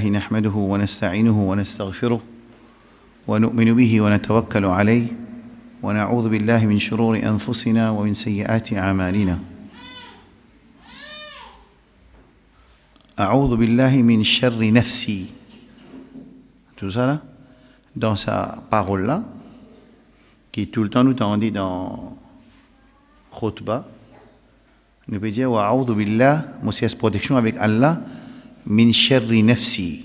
نحمده ونستعينه ونستغفره ونؤمن به ونتوكل عليه ونعوذ بالله من شرور أنفسنا ومن سيئات أعمالنا. أعوذ بالله من شر نفسي. Tout ça là, dans sa parole là, qui tout le temps nous tendit dans khutbah, nous peut dire wa a'udhu billah, moi c'est protection avec Allah, min sharri nafsi,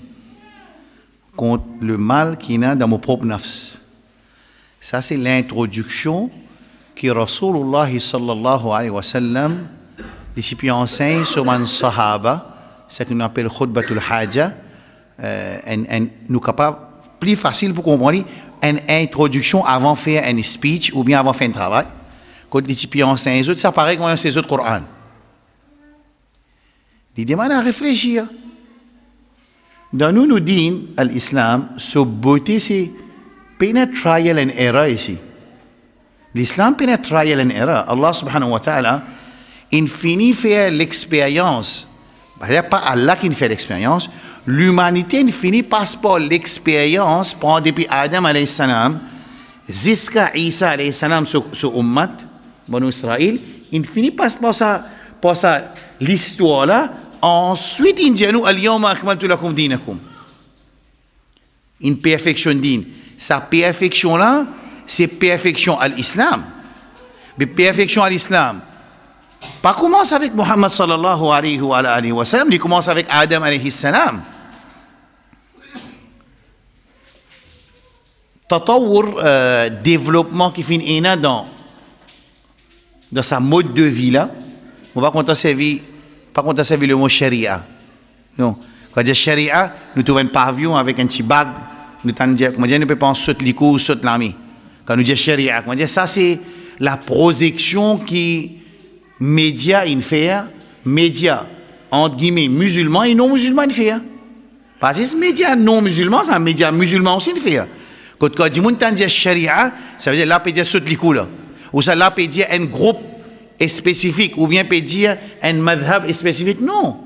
contre le mal qu'il y a dans mon propre nafs. Ça c'est l'introduction que Rasulullah sallallahu alayhi wa sallam disciple enseigne sur man sahaba, ce qu'on appelle khutbatul haja, nous capable plus facile pour comprendre une introduction avant de faire un speech ou bien avant de faire un travail. Quand les disciples enseignent les autres, ça paraît comme ces autres Coran. Ils demandent à réfléchir. Dans nous dit l'islam, ce beauté c'est pas trial and error ici. L'islam pas trial and error. Allah subhanahu wa ta'ala, il finit faire l'expérience. Il n'y a pas Allah qui fait l'expérience. L'humanité finit par l'expérience prend depuis Adam alayhi salam jusqu'à Isa alayhi salam sur ummat, Banu Israël. Il finit par ça l'histoire là. Ensuite, il dit nous al-yawma akmaltu lakum dinakum. Une perfection din. Sa perfection là, c'est perfection à l'islam. Mais perfection à l'islam. Pas commence avec Muhammad sallallahu alayhi wa sallam, il commence avec Adam alayhi salam. Tatawur, développement qui finit dans sa mode de vie là, on va compter servir. Pas qu'on a servi le mot sharia. Non. Quand on dit sharia, nous trouvons un pavillon avec un petit bag. Nous ne pouvons pas sauter les coups, sauter l'ami. Quand nous disons sharia, on dit ça c'est la projection qui médias médias entre guillemets musulmans et non musulmans fait. Parce que ces médias non musulmans, c'est un média musulman aussi fait. Quand on dit sharia, ça veut dire là peut dire sauter les coups là. Ou ça là peut dire un groupe spécifique, ou bien peut dire un madhab spécifique. Non.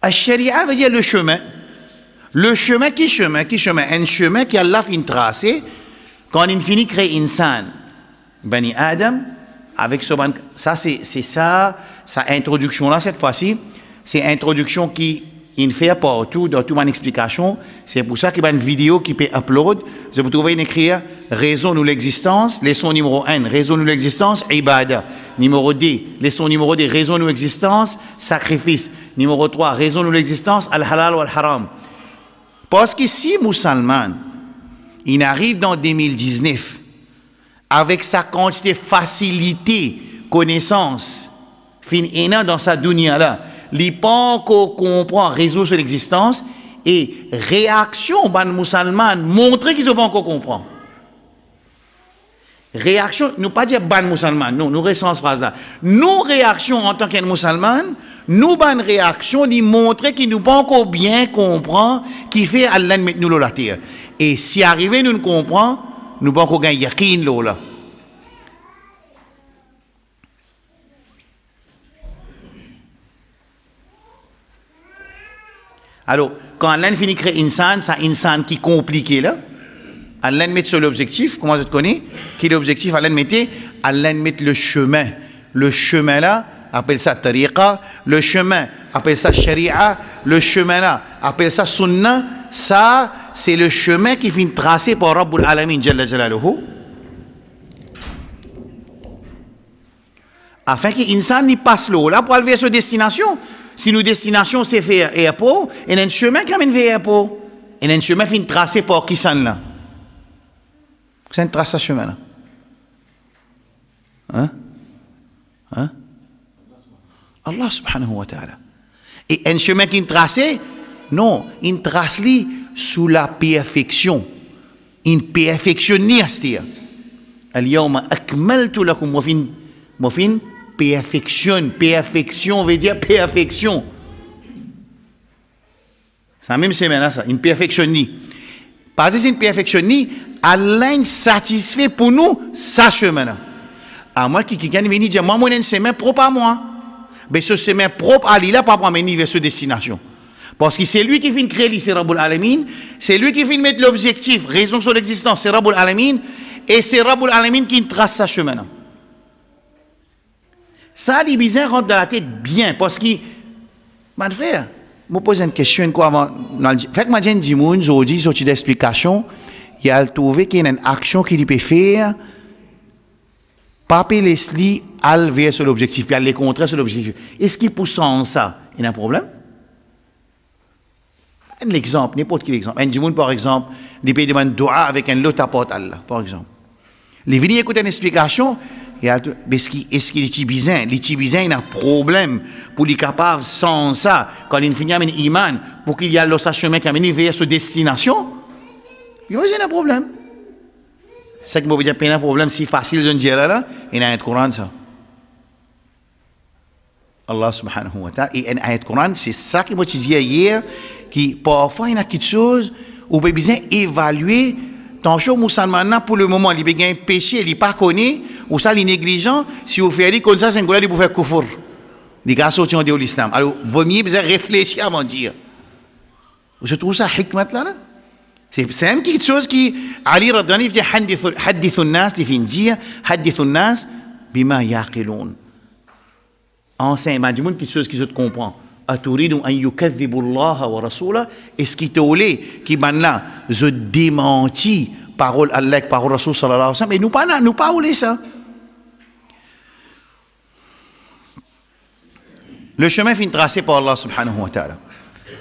La sharia veut dire le chemin. Le chemin, qui chemin? Un chemin qui Allah fin tracé quand il finit créer insan. Bani Adam, avec ce ban. Ça, c'est ça, sa introduction là, cette fois-ci. C'est introduction qui il fait partout, dans toute mon explication. C'est pour ça qu'il y a une vidéo qui peut upload. Vous pouvez trouver une écrire raison de l'existence, leçon numéro 1, raison de l'existence, ibada. Numéro 2, leçon numéro 2, raison de l'existence, sacrifice. Numéro 3, raison de l'existence, al-halal ou al-haram. Parce que si musulman, il arrive dans 2019, avec sa quantité de facilité, connaissance, fin dans sa dunya là, il pense qu'on comprend raison sur l'existence et réaction ban musulman montrer qu'ils ne pas encore comprendre. Réaction, nous pas dire ban musulman, non, nous restons cette phrase là. Nous réaction en tant qu'un musulman, nous ban réaction, nous montrer qu'ils ne pas encore bien comprendre qui fait Allah mettre nous la terre. Et si arrivé nous ne comprend, nous pas encore gagner yakin là. Alors, quand Allah finit de créer insan, c'est insan qui est compliqué là. Allah met sur l'objectif, comment tu te connais? Qui est l'objectif? Allah met le chemin. Le chemin là, appelle ça tariqa. Le chemin, appelle ça sharia. Le chemin là, appelle ça sunnah. Ça, c'est le chemin qui finit tracé par Rabbul Alamin Jalla Jalaluhu. Afin que l'insan n'y passe l'eau là pour aller vers sa destination. Si nos destinations c'est faire airport, il y a un chemin qui amène vers airport. Il y a un chemin qui est tracé par qui s'en là. C'est un trace à chemin là. Hein? Allah subhanahu wa ta'ala. Et un chemin qui est tracé, non, il trace lui sous la perfection. Il perfectionniste. Al-yawma akmaltu lakum wa fin perfection veut dire perfection. C'est la même semaine là, ça. Une perfection ni. Parce que c'est une perfection ni, Allah satisfait pour nous sa chemin là. À moi qui vient dire moi une semaine propre à moi. Mais ce semaine propre à lui là pas pour m'amener vers cette destination. Parce que c'est lui qui vient créer c'est Rabbul Alamin, c'est lui qui vient mettre l'objectif, raison sur l'existence, c'est Rabbul Alamin, et c'est Rabbul Alamin qui trace sa chemin. Ça, les bizarres rentrent dans la tête bien, parce que, mon frère, je me pose une question, quoi, avant, fait que moi, j'ai dit, aujourd'hui, sur une explication, il a trouvé qu'il y a une action qu'il peut faire, Pape Leslie a levé sur l'objectif, puis a les contraire sur l'objectif. Est-ce qu'il pousse en ça? Il y a un problème? Un exemple, n'importe quel exemple. Un djimoun, par exemple, il peut demander dua avec un lot à porte Allah, par exemple. Les venir écouter une explication, est-ce qu'il est tibizin? Les tibizins, il a un problème pour les capables sans ça, quand il finit avec iman, pour qu'il y ait le chemin qui amène vers sa destination, il y a un problème. C'est que je veux dire, il y a un problème si facile, je ne dirais là, il y a un Coran, ça. Allah subhanahu wa ta'ala, et un ayat Coran, c'est ça que moi je disais hier, qui parfois il y a quelque chose où on a besoin d'évaluer ton chose musulman pour le moment, il y a un péché, il n'est pas connu, ou ça, il est négligent, si vous faites comme ça, c'est un gars pour faire kufur. Les gars sortent de l'islam. Alors, vaut mieux réfléchir avant de dire. Je trouve ça hikmat là. C'est même quelque chose qui, Ali Radhani dit, hadithu nas, il vient dire, hadithu nas, bima yaqilun. Enseignement du monde, quelque chose qui se comprend. Aturidu an yukadhibu Allah wa rasula, est-ce qu'il te voulait, qui maintenant, je démentis parole Allah, parole Rasul sallallahu alayhi wa sallam, et nous pas voulez ça. Le chemin finit tracé par Allah subhanahu wa ta'ala.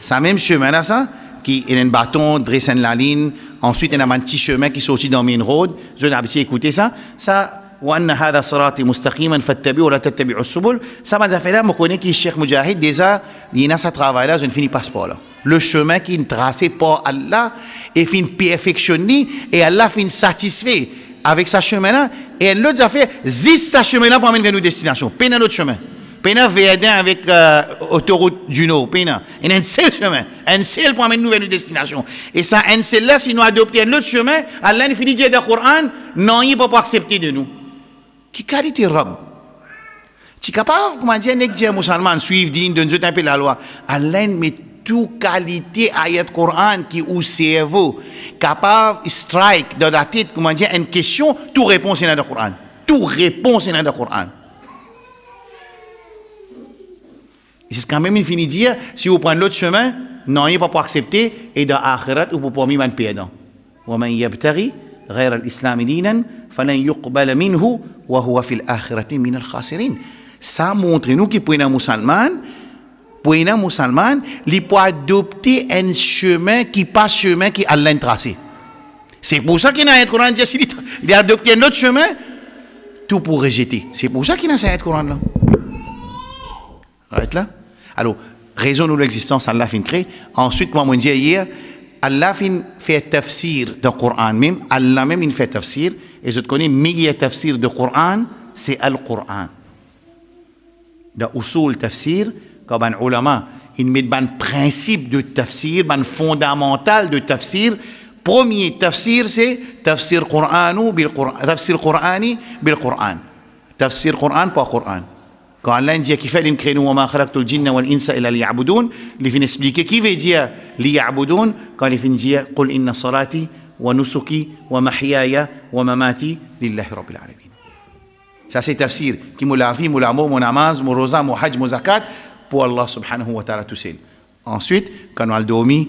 C'est même chemin là, ça, qui est un bâton dressé la ligne, ensuite il y a un petit chemin qui sortit dans main road. Je n'ai pas écouté ça. Ça, وأن هذا صراطي مستقيما فاتبعوا ولا تتبعوا السبل. Ça m'a fait là, je connais que Cheikh Mujahid déjà, il a ce travail là, je ne finis pas par là. Le chemin qui est tracé par Allah est fin perfectionné et Allah fin satisfait avec ce chemin là. Et l'autre a fait 10 ce chemin là pour amener vers nos destinations. Pas un autre chemin. Pena Verdun avec autoroute du Nord. Pena. Il y a un seul chemin. Un seul pour amener nous vers nos destinations. Et ça, un seul là, si nous adoptons un autre chemin, Allah nous finit de dire dans le Coran, non, il ne peut pas accepter de nous. Qui qualité Rab? Tu es capable, comment dire, que les musulmans suivent, disent, donnent un peu la loi. Allah met toute qualité ayat Coran qui est au cerveau, capable de strike dans la tête, comment dire, une question, toute réponse est dans le Coran. Toute réponse est dans le Coran. C'est quand même fini de dire, si vous prenez l'autre chemin, non, il ne peut pas accepter, et dans l'akhirat, vous ne pouvez pas mettre un perdant. وَمَنْ يَبْتَغِي غَيْرَ الْإِسْلَامِ دِينًا فَلَنْ يُقْبَلَ مِنْهُ وَهُوَ فِي الْآخِرَةِ مِنَ الْخَاسِرِينَ. Ça montre nous qui pour un musulman, il peut adopter un chemin qui pas chemin qui Allah tracé. C'est pour ça qu'il y a un Coran dit il a adopté un autre chemin, tout pour rejeter. C'est pour ça qu'il y a un Coran là. Arrête là. Alors, raison de l'existence, Allah fin créé. Ensuite, comme on dit hier, Allah fin fait tafsir du Coran même. Allah même il fait tafsir. Et je te connais, meilleur tafsir du Coran, c'est Al-Coran. Dans usul tafsir, comme un ulama, il met un principe de tafsir, un fondamental de tafsir. Premier tafsir, c'est tafsir Qur'anu bil Qur'an. Tafsir Qur'ani bil Qur'an. Tafsir Qur'an par Qur'an. Quand Allah dit qu'il fait l'incrénu wa ma khalaqtu al-jinna wal insa illa liya'budun, il vient expliquer qui veut dire liya'budun quand il vient dire qul inna salati wa nusuki wa mahyaya wa mamati lillahi rabbil alamin. Ça c'est tafsir qui m'a la vie, mon amour, mon namaz, mon rosa, mon hajj, mon zakat pour Allah subhanahu wa ta'ala tout seul. Ensuite, quand on a dormi,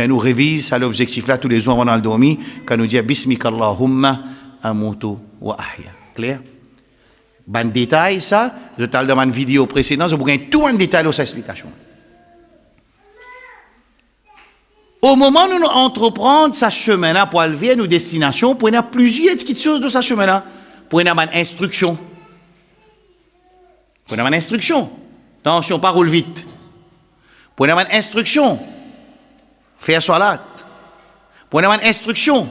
nous révise à l'objectif là tous les jours avant de dormir, quand nous dit bismika Allahumma amutu wa ahya. Clair? Ban détail ça, je t'ai dans une vidéo précédente, je vous gagne tout en détail dans cette explication. Au moment où nous entreprendre ce chemin-là pour aller vers nos destinations, pour y avoir plusieurs petites choses de ce chemin-là, pour y avoir une instruction. Pour y avoir une instruction. Attention, pas roule vite. Pour y avoir une instruction, faire salat. Pour y avoir une instruction,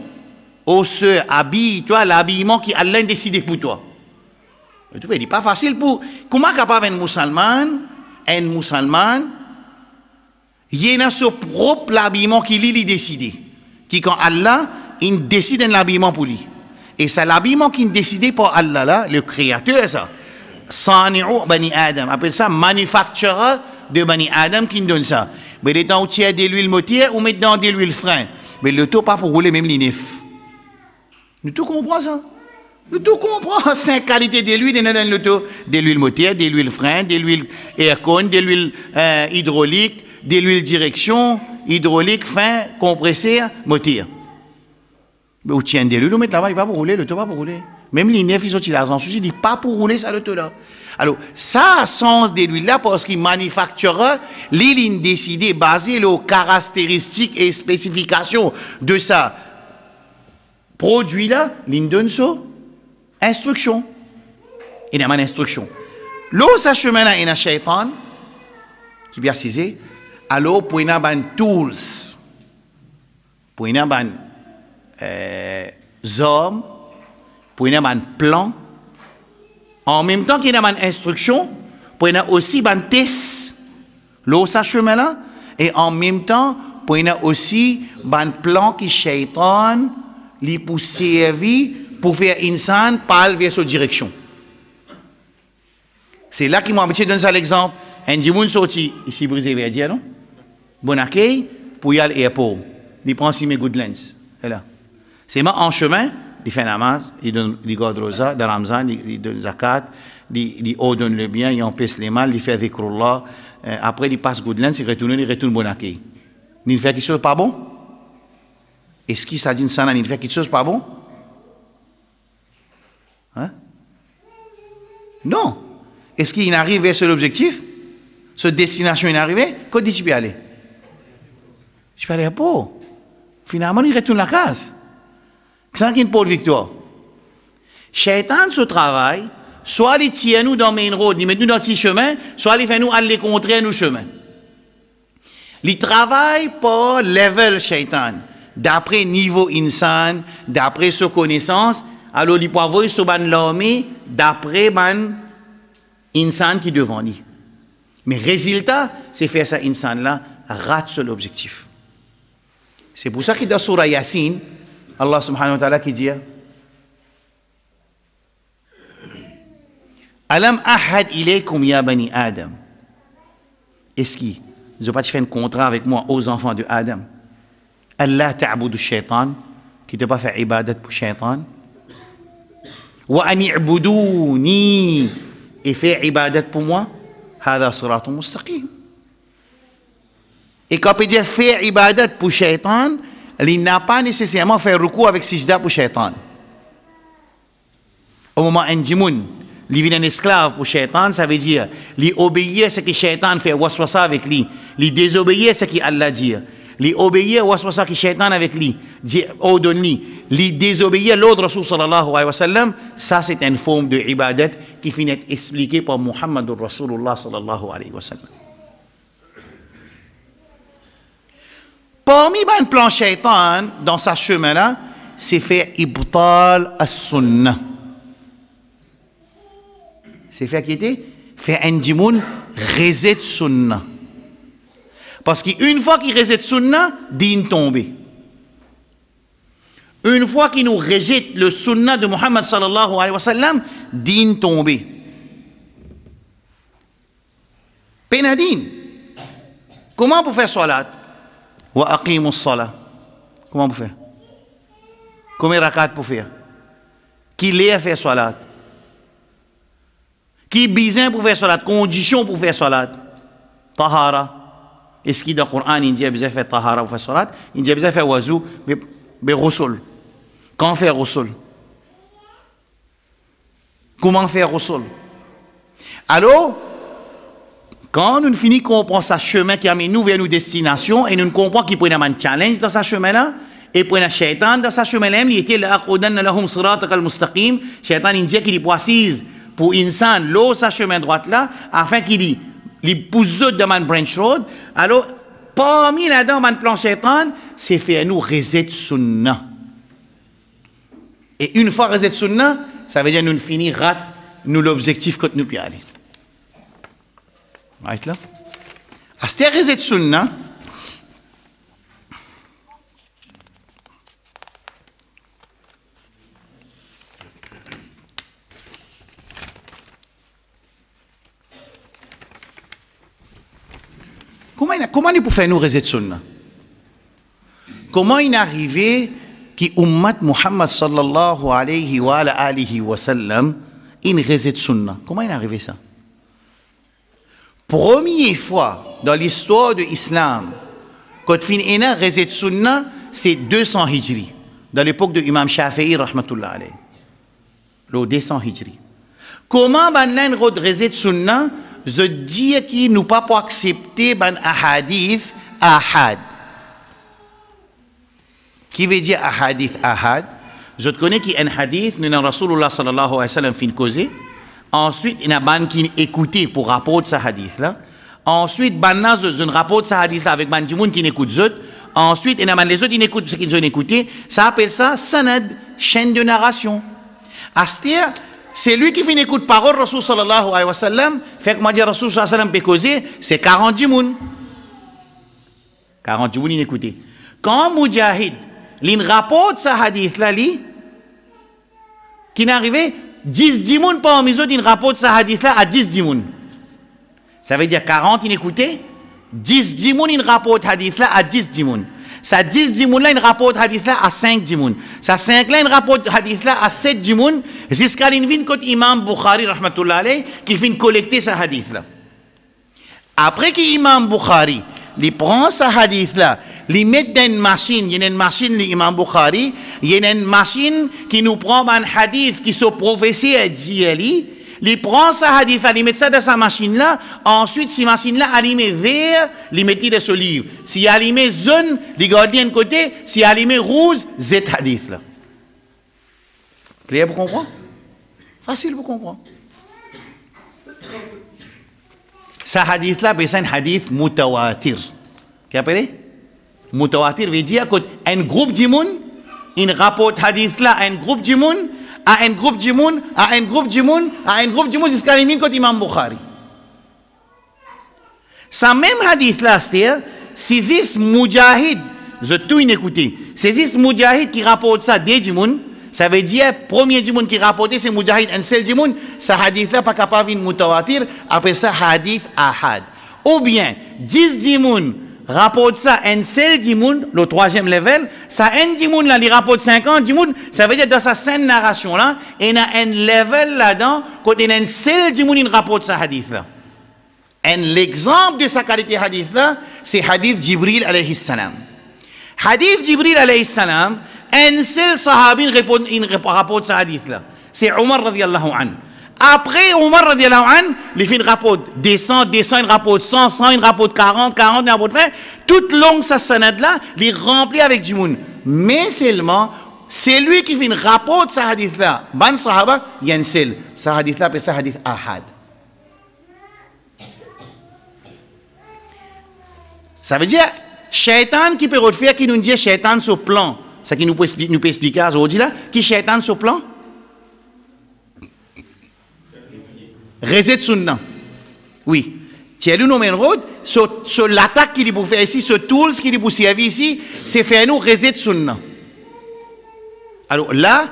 au se habille-toi l'habillement qui Allah a décidé pour toi. Tu vois, il n'est pas facile pour. Comment capable un musulman, il a son propre habillement qui lui décide. Qui quand Allah, il décide un habillement pour lui. Et c'est l'habillement qui est décidé par Allah là, le créateur ça. Sani'u bani Adam, appelle ça manufacturer de bani Adam qui donne ça. Mais les temps où tu as de l'huile moteur ou mettre dans de l'huile frein. Mais le tout pas pour rouler même l'inef. Nous tout comprenons ça. Nous tout comprenons 5 qualités de l'huile dans le tout. De l'huile moteur, de l'huile frein, de l'huile aircon, de l'huile hydraulique, de l'huile direction, hydraulique, fin, compresseur, moteur. Mais où tu as de l'huile, on met là-bas, il va pour rouler, le tout pas pour rouler. Même l'inef, ils ont l'argent souci, il dit pas pour rouler ça le tout là. Alors, ça a sens de l'huile-là parce qu'il manufacture les lignes décidées basées sur les caractéristiques et spécifications de ça. Produit-là, ligne donne ça, instruction. Il y a une instruction. L'eau, ça chemin là, il y a un shaitan qui vient cisé. Alors, pour y avoir des tools, pour y avoir des hommes, pour y avoir un plan. En même temps qu'il y a une instruction, pour y avoir aussi un test, l'eau, ça chemin là, et en même temps, pour y avoir aussi un plan qui shaitan, li pour servir, pour faire insan, parle vers sa direction. C'est là qu'il m'a habitué de donner ça l'exemple. Un dimoun sorti, ici brisé vers dire, non? Bon accueil, pour y aller à l'aéroport. Il prend 6 Goodlands. C'est là. C'est moi en chemin, il fait namaz, il donne les gardes rosa, dans Ramzan, il donne zakat, il ordonne le bien, il empêche les mal, il fait dhikrullah. Après, il passe Goodlands, il retourne bon accueil. Il fait quelque chose pas bon? Est-ce qu'il s'agit de ça, il fait quelque chose pas bon? Hein? Non. Est-ce qu'il arrive vers ce objectif? Cette destination est arrivée? Qu'est-ce que tu peux aller? Je peux aller à Pau. Finalement, il retourne à la case. Sans qu'il n'y ait pas de victoire. Shaitan, ce travail, soit il tient nous dans main road, il met nous dans petit chemin, soit il fait nous aller contrer nos chemins. Il travaille par level Shaitan. D'après niveau insan, d'après sa connaissance, alors il peut avoir ce ban l'armée, d'après ban insan qui devant lui. Mais résultat, c'est faire ça insan là rate sur l'objectif. C'est pour ça que dans Surah Yasin, Allah subhanahu wa ta'ala qui dit Alam ahad ilaykum ya bani Adam. Est-ce qu'ils n'ont pas fait un contrat avec moi aux enfants de Adam? Allah ta'budu shaitan, qui ne pas faire ibadat pour shaitan. Wa an i'buduni, et faire ibadat pour moi. Hada siratun mustaqim. Et quand on dit faire ibadat pour shaitan, il n'a pas nécessairement fait recours avec sijda pour shaitan. Au moment où un djimoun, il vient un esclave pour shaitan, ça veut dire, il obéit à ce que shaitan fait waswasa avec lui, il désobéit à ce que Allah dit. Il obéit à waswasa que shaitan avec lui, ordonne lui, il désobéit à l'ordre Rasul sallallahu alayhi wa sallam, ça c'est une forme de ibadat qui finit expliquée par Muhammad Rasulullah sallallahu alayhi wa sallam. Parmi les plans shaitan dans sa chemin-là, c'est faire ibtal as-sunnah. C'est faire qui était? Faire un djimoun reset sunnah. Parce qu'une fois qu'il reset sunnah, din tomber. Une fois qu'il nous rejette le sunnah de Muhammad sallallahu alayhi wa sallam, din tomber. Penadin. Comment pour faire salat? Wa aqimu as-salat. Comment pour faire? Combien de rakat pour faire? Qui l'est faire salat? Qui besoin pour faire salat? Condition pour faire salat? Tahara. Est-ce qu'il dans le Coran, il dit besoin faire tahara pour faire salat? Il dit besoin faire wazou, mais rosul. Quand faire rosul? Comment faire rosul? Alors, quand nous finissons de comprendre ce chemin qui amène nous vers nos destinations et nous comprenons qu'il y a un challenge dans ce chemin-là, et pour un shaitan dans ce chemin-là, il était là, shaitan il dit qu'il est précise pour insan l'eau ce chemin droit-là, afin qu'il pousse dans un branch road. Alors, parmi là-dedans, un plan shaitan, c'est faire nous reset sunnah. Et une fois reset sunnah, ça veut dire nous finir rate nous l'objectif que nous peut aller. Right là? À ce reset sunnah, comment il peut faire nous reset sunna? Comment il est arrivé que Ummat Muhammad sallallahu alayhi wa sallam in reset sunna? Comment il est arrivé ça? Première fois dans l'histoire de l'islam, quand fin ena reset sunna, c'est 200 hijri, dans l'époque de Imam Shafi'i rahmatullah alayhi. Le 200 hijri. Comment banan rod reset sunna? Je dis qu'il nous pas pour accepter ban ahadith ahad. Qui veut dire ahadith ahad? Je connais qu'il y a un hadith, nous avons Rasulullah sallallahu alayhi wa sallam fin causé. Ensuite, il y a ban qui écouté pour rapporter ce hadith là. Ensuite, banna je rapporte ce hadith là avec ban dimoun qui écoute zot. Ensuite, il y a les autres qui écoutent ce qu'ils ont écouté. Ça appelle ça sanad, chaîne de narration. Astir, c'est lui qui fait écouter parole Rasul sallallahu alayhi wa sallam. Fait que moi dire Rasul sallallahu alayhi wa sallam peut causer, c'est 40 dimoun. 40 dimoun il écouté. Quand Mujahid il rapporte ce hadith là, qui n'est arrivé 10 dimoun parmi les autres, il rapporte ce hadith là à 10 dimoun. Ça veut dire 40 il écoutait, 10 dimoun il rapporte hadith là à 10 dimoun. Ça 10 dimoun là il rapporte hadith là à 5 dimoun. Ça 5 là il rapporte hadith là à 7 dimoun. Jusqu'à l'invin côté Imam Bukhari rahmatullah alayhi qui finit collecter ce hadith là. Après que Imam Bukhari il prend ce hadith là, il met dans une machine, il y a une machine l'Imam Bukhari, il y a une machine qui nous prend un hadith qui se prophétie à Djali, il prend ce hadith là, il met ça dans sa machine là, ensuite cette machine là allumé vert, il met dans ce livre. Si allumé jaune, il garde d'un côté, si allumé rouge, cet hadith là. Clair pour comprendre? Facile pour comprendre. Ce hadith là, c'est un hadith mutawatir. Qu'est-ce que mutawatir veut dire qu'un groupe de monde, il rapporte hadith là à un groupe de monde, à un groupe de monde, à un groupe de monde, à un groupe de monde jusqu'à l'imam comme Imam Bukhari. Ce même hadith là, c'est-à-dire, c'est this mujahid, je tout écouté, c'est this mujahid qui rapporte ça des djimoun, ça veut dire, premier djimoun qui rapporte c'est mujahid, un seul djimoun, ce hadith là pas capable de mutawatir, après ça hadith ahad. Ou bien, 10 djimoun, rapporte ça un seul dimoun, le troisième level, ça un dimoun là, il rapporte 50 dimoun, ça veut dire dans sa scène narration là, il y a un level là-dedans, quand il y a un seul dimoun, il rapporte sa hadith là. Et l'exemple de sa qualité hadith là, c'est hadith Jibril alayhi salam. Hadith Jibril alayhi salam, un seul sahabi rapporte sa hadith là. C'est Omar radiallahu anhu. Après Omar radiallahu anhu, les filles rapportent 200, il rapporte 100, il rapporte 40, il rapporte 20. Toute longue sa sanad là, il remplit avec du monde. Mais seulement, c'est lui qui fait rapporte sa hadith là. Ban sahaba, il y a un seul. Sa hadith là, c'est sa hadith ahad. Ça veut dire, shaitan qui peut refaire, qui nous dit shaitan sur plan. Ça qui nous peut expliquer aujourd'hui là, qui shaitan sur plan? Reset sunna. Oui. Tiens, nous nommons road, sur l'attaque qu'il peut faire ici, ce tools qu'il peut servir ici, c'est faire nous reset sunna. Alors là,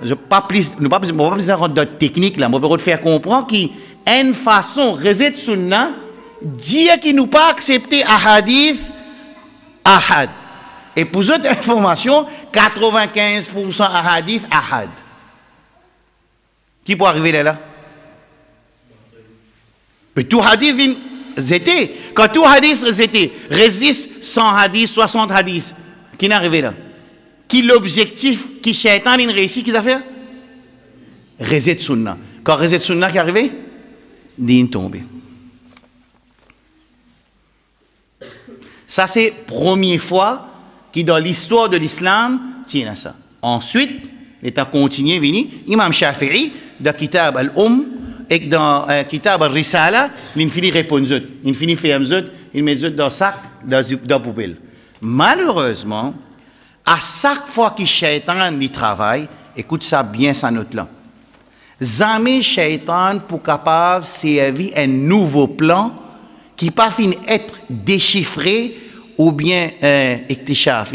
je ne vais pas plus rentrer dans la technique là, je vais faire comprendre qu'il y a une façon reset sunna, dire qu'il nous pas accepter ahadith ahad. Et pour cette information, 95% ahadith ahad. Qui peut arriver là? Mais tout hadith c'était quand tout hadith c'était résiste 100 hadiths 60 hadiths qui n'est arrivé là qui l'objectif qui shaitan il réussit qu'ils a fait reset sunna quand reset sunna qui est arrivé din tombé ça c'est première fois qui dans l'histoire de l'islam tient ça ensuite l'état continué venu Imam Shafi'i dans Kitab et dans Kitab al-Risala, il finit répondre, il finit faire il met dans le sac, dans la poubelle. Malheureusement, à chaque fois que Shaitan y travaille, écoute ça bien, sa note là. Jamais Shaitan pour capable servir un nouveau plan qui pas fini être déchiffré ou bien ektishaf,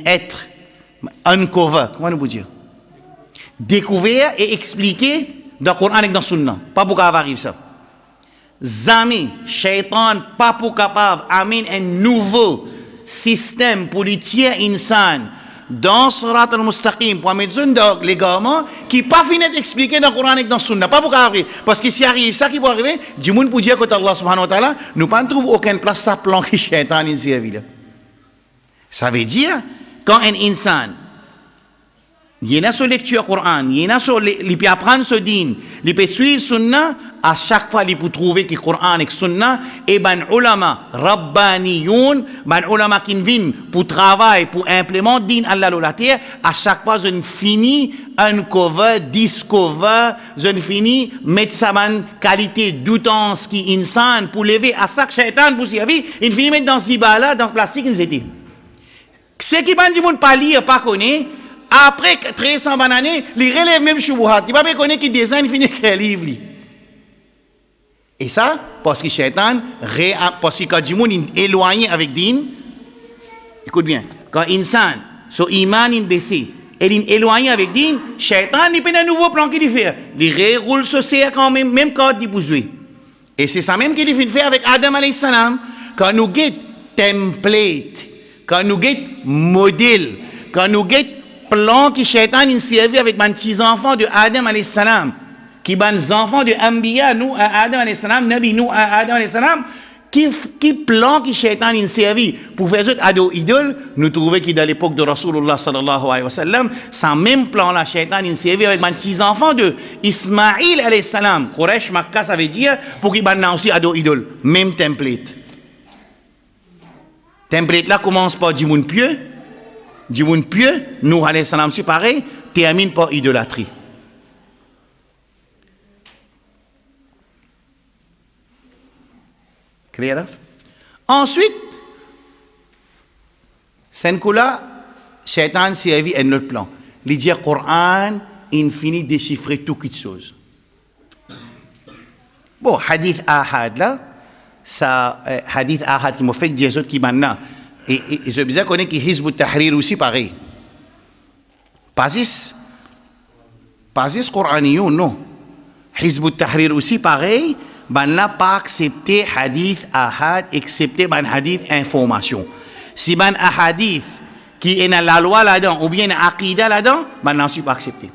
être uncover, comment on peut dire? Découvert et expliqué dans le Coran et dans le Sunna. Pas beaucoup arrive ça. Jamais, shaitan pas pour capable d'amener un nouveau système pour les tiers insan dans Surat al-Mustaqim pour mettre les gamins qui pas fini d'expliquer dans le Coran et dans le Sunna. Pas pour arriver. Parce que si arrive ça qui peut arriver, du monde pour dire que Allah subhanahu wa ta'ala, nous ne trouvons aucune place sa plan qui shaitan in servile. Ça veut dire, quand un insan, il y a sur lecture Coran, il y a sur il peut apprendre ce din, il peut suivre Sunna, à chaque fois il peut trouver que le Coran et Sunna, et ben ulama, rabbaniyoun, ben ulama qui viennent pour travailler, pour implémenter din Allah la terre, à chaque fois je finis un cover, discover, je finis mettre sa qualité d'outances qui insan pour lever à chaque shaitan pour s'y avoir, il finit mettre dans Zibala, dans le plastique, ils étaient. Ce qui ne dit pas lire, pas connaître, après 300 années, ils relèvent même Choubuhat. Il ne va pas connaître qui design finit qu'un livre. Et ça, parce que Shaitan, parce que quand du monde est éloigné avec Din, écoute bien, quand Insan, son iman est baissé, et il est éloigné avec Din, Shaitan, il peut un nouveau plan qu'il fait. Il roule ce cercle même quand il bouge. Et c'est ça même qu'il fait avec Adam alayhi salam. Quand nous guettons template, quand nous guettons modèle, quand nous guettons plan qui Shaitan il servi avec mes petits enfants de Adam alayhi salam, qui les enfants de Ambiya, nous à Adam alayhi salam, Nabi nous à Adam alayhi salam, qui plan qui Shaitan il servi pour faire autres ado idole, nous trouvons qu'il dans l'époque de Rasulullah sallallahu alayhi wa sallam, sans même plan là Shaitan il servi avec mes petits enfants de Ismaïl alayhi salam, Quraysh Makkah ça veut dire pour qu'ils ban aussi ado idole, même template. Template là commence par du monde pieux. Du monde pieux, nous, alayhi salam, c'est pareil, termine par idolâtrie. Clair? Ensuite, c'est que là, Shaitan servi un autre plan. Il dit Coran, il finit de déchiffrer toutes les choses. Bon, hadith ahad là, ça, hadith ahad qui m'a fait dire qui maintenant. Et je bien connais que Hizb ut-Tahrir aussi pareil. Pas Coranion, non. Hizb ut-Tahrir aussi pareil, ben n'a pas accepté hadith ahad, excepté ben hadith information. Si ben hadith qui est dans la loi là-dedans, ou bien dans l'aqida là-dedans, ben n'a pas accepté.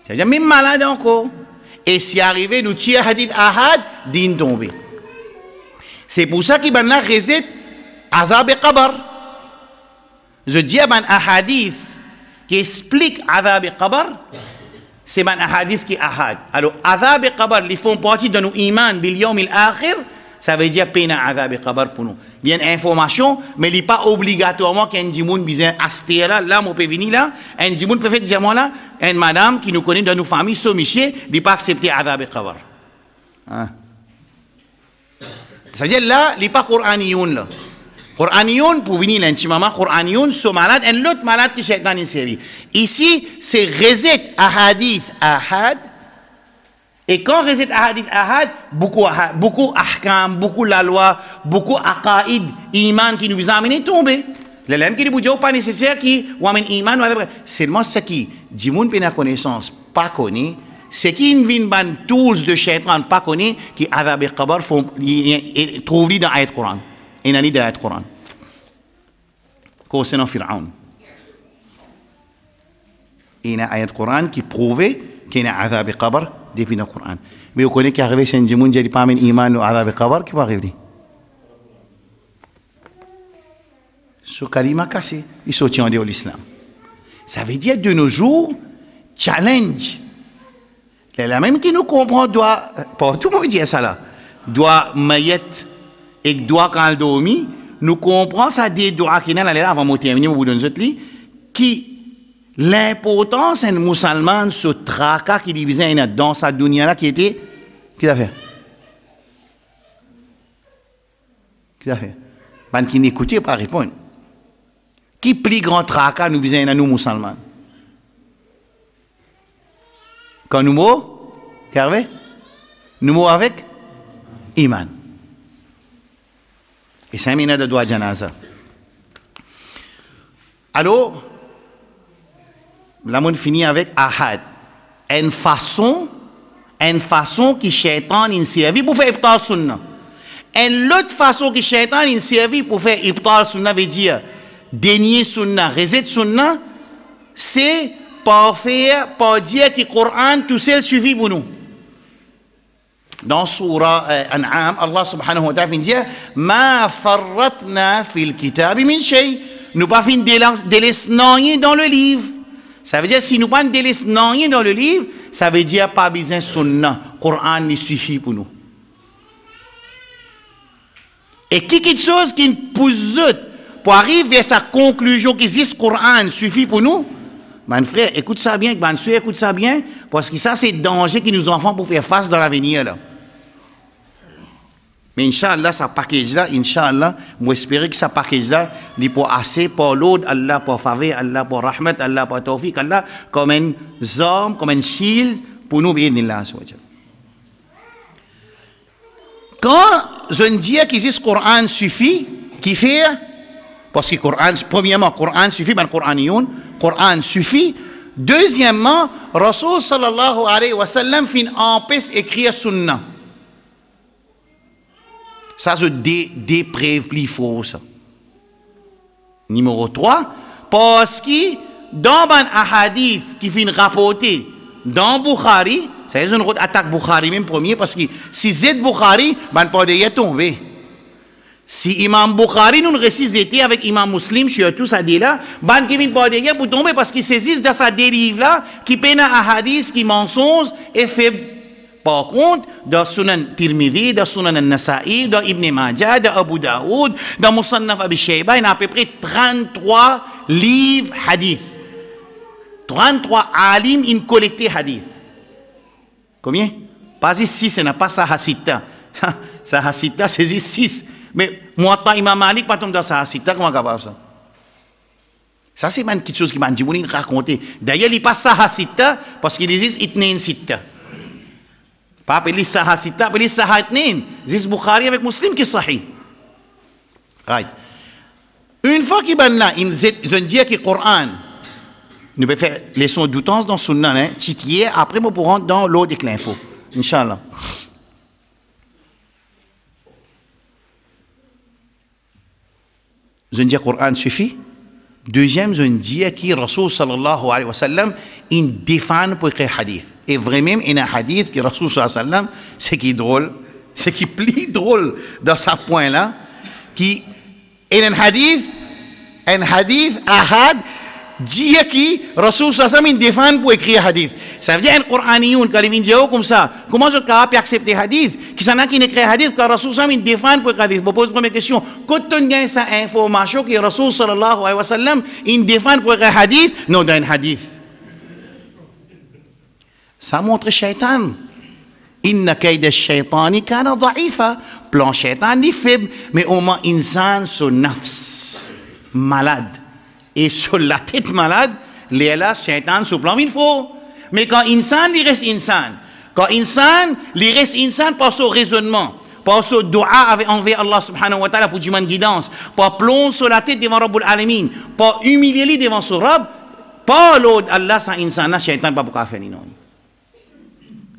C'est-à-dire même malade encore. Et si arrivé, nous tire hadith ahad, din tomber. C'est pour ça qu'il ben a reset Azab et Qabr. Je dis un hadith qui explique Azab et Qabr, c'est un hadith qui est ahad. Alors, Azab et Qabr, ils font partie de nos iman bil yawm al-akhir, ça veut dire peine Azab et Qabr pour nous. Il y a une information, mais il n'est pas obligatoirement qu'un djimoun besoin aster là, mon peut venir là, un djimoun peut faire diamant là, une madame qui nous connaît dans nos familles, somiché, il n'est pas accepté Azab et Qabr. Hein? Ça veut dire là, il n'est pas Qur'aniyoun là. Qur'aniyoun, pour venir l'intimement, Qur'aniyoun, sont malades, et l'autre malade qui est dans une série. Ici, c'est reset ahadith ahad. Et quand reset ahadith ahad, beaucoup ahkam, beaucoup la loi, beaucoup aqaïd, iman qui nous amène à tomber. Les lèvres qui ne vous disent pas nécessaire qui ou amène iman, seulement ce qui, du monde n'a connaissance, pas connu, c'est qui ne vient ban tools de shaitan, pas connu, qui adab et qabr, trouve dans l'ayat Qur'an. Et dans l'ayat Qur'an. Concernant Fir'aun. Il y a un ayat Qur'an qui prouve qu'il y a adab et qabr depuis le Qur'an. Mais vous connaissez qu'arrivé chez un djimoun, il n'y a pas un iman ou adab et qabr qui va arriver. Ce kalima cassé, il soutient de l'islam. Ça veut dire de nos jours, challenge. La même qui nous comprend doit, pas tout le monde dit ça là, doit mayet et doit quand elle dormi, nous comprenons ça des doigts qui n'ont là avant de terminer au bout d'un autre lit, qui l'importance d'un musulman ce tracas qui divisait dans sa dunya là qui était, qui l'a fait? Qui l'a fait? Ben qui n'écoutait pas répondre. Qui plus grand tracas nous disait nous musulmans? Quand nous mourons, nous mourons avec Iman. Et 5 minutes de doigt janaza. Alors, la monde finit avec ahad. Une façon une façon qui shaitan in servi pour faire ibtal sunna. Une autre façon qui shaitan in servi pour faire ibtal sunna veut dire dénier sunna, rejet sunna, c'est par dire que le Coran tout seul suffit pour nous. Dans Surah An'am, Allah subhanahu wa ta'ala dit Ma farratna fil kitabi min shay. Nous pas fin délaisse rien dans le livre. Ça veut dire si nous pas délaisse rien dans le livre, ça veut dire pas besoin de sunna. Coran ne suffit pour nous. Et quelque chose qui nous pousse pour arriver à sa conclusion que ce Coran suffit pour nous, mon frère, écoute ça bien, mon soeur, écoute ça bien, parce que ça c'est le danger qui nous enfants pour faire face dans l'avenir là. Mais Inch'Allah, ça package là, Inch'Allah, moi espérer que ça package là, il pour assez pour l'autre, Allah pour faveur, Allah pour rahmat, Allah pour tawfiq, Allah comme un zom, comme un shield pour nous, bi'idhnillah. Quand je dis que ce Coran suffit, qui fait, parce que Coran, premièrement, Coran suffit, ben Coran suffit. Deuxièmement, Rasul sallallahu alayhi wa sallam fin empêche écrire sunnah. Ça, je dépréve plus faux, ça. Numéro 3, parce que dans un hadith qui finit rapporté dans Bukhari, c'est une autre attaque Bukhari, même premier, parce que si c'est Bukhari, ben pas de tomber. Si Imam Bukhari nous récite avec Imam Muslim, surtout ça dit là, ben qui vient pas de pour tomber parce qu'il saisit dans sa dérive là, qui peine un hadith qui mensonge et faible. Par contre, dans Sunan Tirmidhi, dans Sunan Al-Nasa'i, dans Ibn Majah, dans Abu Daoud, dans Musannaf Abi Shayba, il y a à peu près 33 livres hadith. 33 alim in collecté hadith. Combien? Pas 6, ce n'est pas Sahasita. Sahasita, c'est 6. Mais moi, Imam Malik, pas tomber dans Sahasita, comment capable ça? Ça, c'est quelque chose qui m'a dit, vous raconter. D'ailleurs, il passe Sahasita parce qu'il existe Itnain Sita. Pas appeler Sahasita, appeler Sahatnin. C'est Bukhari avec Muslim qui est sahih. Right. Une fois qu'il est là, il dit que le Coran, nous pouvons faire leçon d'outance dans Sunna, hein, titier, après nous pourrons dans l'eau de l'info. Inch'Allah. Je dis que le Coran suffit. Deuxième, je dis que Rasul sallallahu alayhi wa sallam, il défend pour écrire hadith. Et vraiment, il y a un hadith que Rasul sallallahu alayhi wa sallam, c'est qui est drôle, c'est qui est plus drôle dans ce point-là, qui est un hadith ahad, dit que Rasul sallallahu alayhi wa sallam, il défend pour écrire hadith. Ça veut dire un Coranioun, quand il vient comme ça, comment je peux accepter hadith? Qui s'en a qui écrit hadith, quand Rasul sallallahu alayhi wa sallam, il défend pour écrire hadith. Je me pose la première question. Quand on gagne cette information que Rasul sallallahu alayhi wa sallam, il défend pour écrire hadith, non, dans un hadith. Ça montre shaitan. Inna kayda shaitani kana dha'ifa. Plan shaitan est faible, mais au moins insan son nafs malade. Et sur la tête malade, les là shaitan sur plan il faut. Mais quand insan, il reste insan. Quand insan, il reste insan par son raisonnement, par son dua envers Allah subhanahu wa ta'ala pour du guidance, par plomb sur la tête devant Rabbul Alamin, par humilier devant son Rabb, par l'autre Allah sans insan, shaitan pas pour faire non.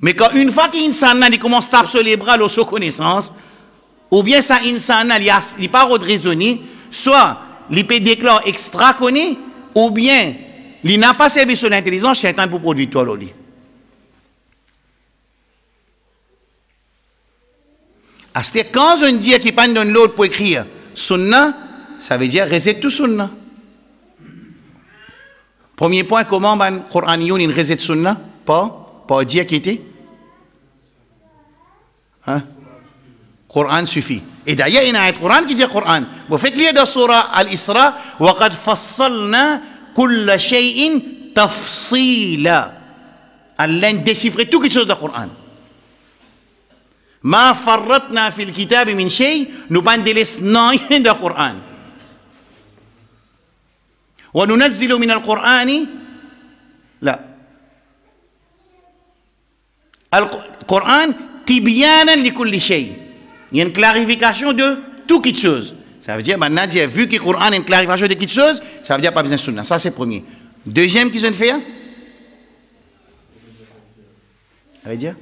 Mais quand une fois qu'insan il commence à taper sur les bras, sur connaissance, ou bien ça insan il pas raisonner, soit il peut déclarer extra connu, ou bien il n'a pas servi sur l'intelligence, shaitan pour produire toi l'oli. C'est quand on dit qu'il pas donne l'autre pour écrire sunna, ça veut dire reset tout sunna. Premier point, comment le Coran il reset sunna? Pas dire qu'il était. Hein? Coran suffit. Et d'ailleurs, il y a un Coran qui dit Coran. Vous faites lire dans Surah Al-Isra, وَقَدْ فَصَّلْنَا كُلَّ شَيْءٍ تَفْصِيلًا. Allah déchiffre tout quelque chose dans le Coran. Ma farratna fil kitab min shay, nous pas délaisse rien dans le Coran. Wa nunazzilu min al-Qur'ani la. Al-Qur'an tibyanan li kulli shay. Il y a une clarification de tout quelque chose. Ça veut dire maintenant vu que le Coran a une clarification de quelque chose, ça veut dire pas besoin de sunna. Ça c'est premier. Deuxième qu'ils ont fait. Ça veut dire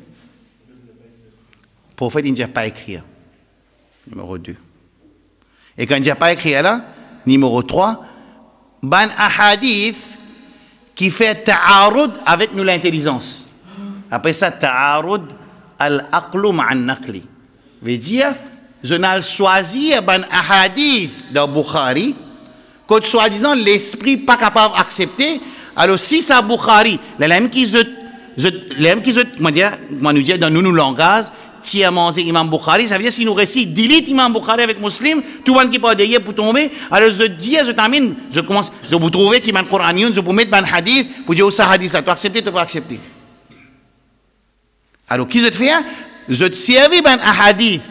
prophète il n'a pas écrit. Numéro 2. Et quand il n'a pas écrit là, numéro 3, ban ahadith qui fait ta'arud avec nous l'intelligence. Après ça, ta'arud al-aqlu ma'an naqli. Veut dire, je n'ai choisi ban ahadith dans Bukhari, que soi-disant l'esprit pas capable d'accepter. Alors si ça Bukhari, l'aime qui comment nous dire dans nous langage, tiens manger Imam Bukhari, ça veut dire si nous récitons delete Imam Bukhari avec Muslim, tout le monde qui parle derrière pour tomber, alors je dis, je t'amène, je commence, je vous trouver qui m'a le Coran, je vous mettre ban hadith, pour dire où ça hadith, ça tu accepter, tu vas accepter. Alors qui je te fais? Je te servis ban hadith,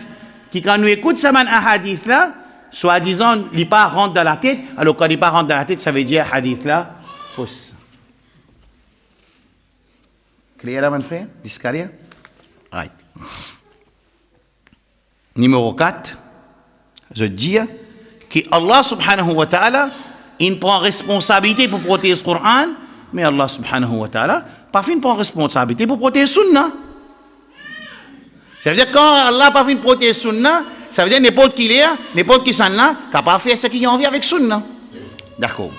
qui quand nous écoute ça ban hadith là, soi-disant, il pas rentre dans la tête, alors quand il pas rentre dans la tête, ça veut dire hadith là, fausse. Clair là, mon frère? Discaria? Right. Numéro 4, je dis que Allah subhanahu wa ta'ala, il prend responsabilité pour protéger le Coran, mais Allah subhanahu wa ta'ala, pas fin prend responsabilité pour protéger le Sunnah. Ça veut dire quand Allah pas fin protéger le Sunnah, ça veut dire n'importe qui est, n'importe qui s'en là, qui n'a pas fait ce qu'il a envie avec Sunnah. D'accord.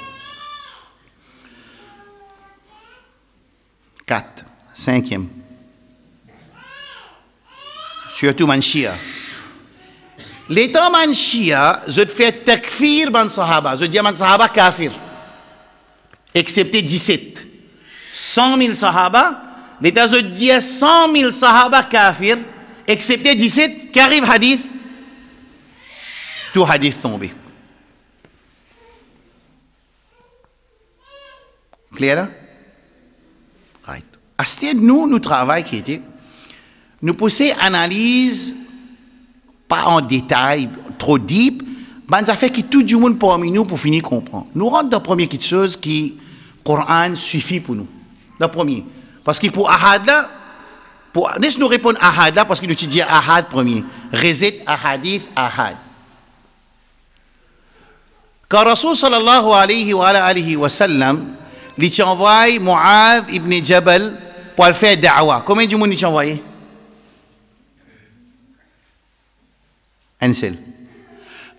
4. 5e. Surtout Manchia. L'état Manchia, je te fais takfir ban sahaba. Je dis ban sahaba kafir. Excepté 17. 100 000 sahaba. L'état je dis 100 000 sahaba kafir. Excepté 17. Qui arrive hadith? Tout hadith tombé. Clair là? Right. À ce stade, nous travaillons qui était, nous pousser analyse, pas en détail, trop deep, mais ça fait que tout le monde parmi nous pour finir comprendre. Nous rentrons dans la première chose qui, Coran suffit pour nous. La première. Parce que pour ahad là, nous répondons ahad là parce que nous étudions ahad premier. Rezet ahadith ahad. Quand Rasul sallallahu alayhi wa sallam, il a envoyé Mu'adh ibn Jabal pour le faire da'wa. Combien de monde il a envoyé? Un seul.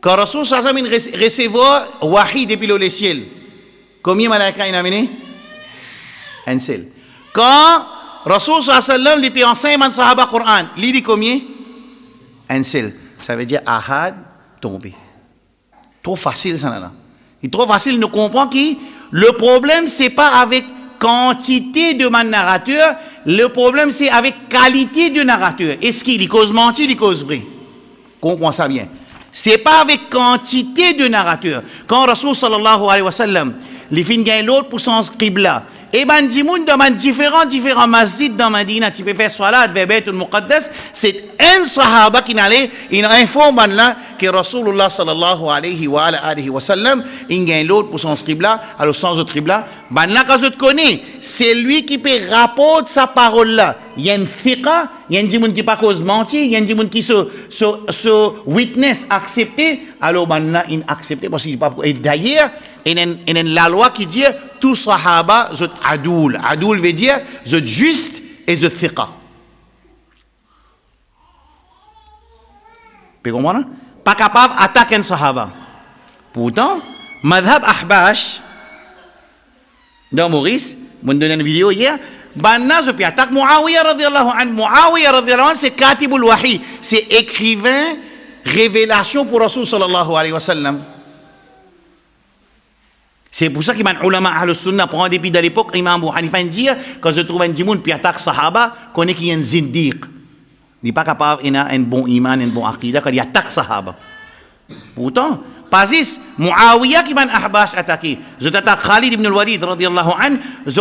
Quand Rasul sallallahu alayhi wa sallam recevoir wahi depuis le ciel, combien de malaika il a amené? Un seul. Quand Rasul sallallahu alayhi wa sallam lui enseigne le sahaba Coran, il dit combien? Un seul. Ça veut dire ahad tombé. Trop facile ça là. Il est trop facile de comprendre que le problème c'est pas avec quantité de narrateur, le problème c'est avec qualité de narrateur. Est-ce qu'il cause mentir, il cause vrai? Comprends ça bien. C'est pas avec quantité de narrateur. Quand Rasul sallallahu alayhi wa sallam, les fins gagnent l'autre pour son qibla. Et ben dimoun dans différents masjids dans Medina, tu peux faire salat vers Baytul Muqaddas, c'est un sahaba qui n'allait, il informe là que Rasulullah sallallahu alayhi wa sallam, il gagne l'autre pour son qibla, alors sans autre qibla, ben là quand je te connais, c'est lui qui peut rapporter sa parole là. Il y a une fiqa, il y a un dimoun qui pas cause mentir, il y a un dimoun qui se witness accepté, alors ben là il accepté parce qu'il pas. Et d'ailleurs, il y a la loi qui dit tout sahaba zot adoul. Adoul veut dire zot juste et zot fiqa. Vous comprenez? Pas capable d'attaquer un sahaba. Pourtant, madhab ahbash, dans Maurice, je donne une vidéo hier, banna je peux attaquer Muawiyah radiyallahu anhu. Muawiyah radiyallahu anhu c'est katibul wahi, c'est écrivain révélation pour Rasul sallallahu alayhi wa sallam. C'est pour ça que les ulama ahlus sunnah prend depuis de l'époque, Imam Abu Hanifa dit, quand je trouve un djimoun qui attaque sahaba, connaît qu'il y a un zindiq. Il n'est pas capable d'avoir un bon iman, un bon aqidah, quand il attaque sahaba. Pourtant, Pazis, Muawiyah qui m'a ahbash attaqué. Je t'attaque Khalid ibn al-Walid, radiyallahu anhu. Je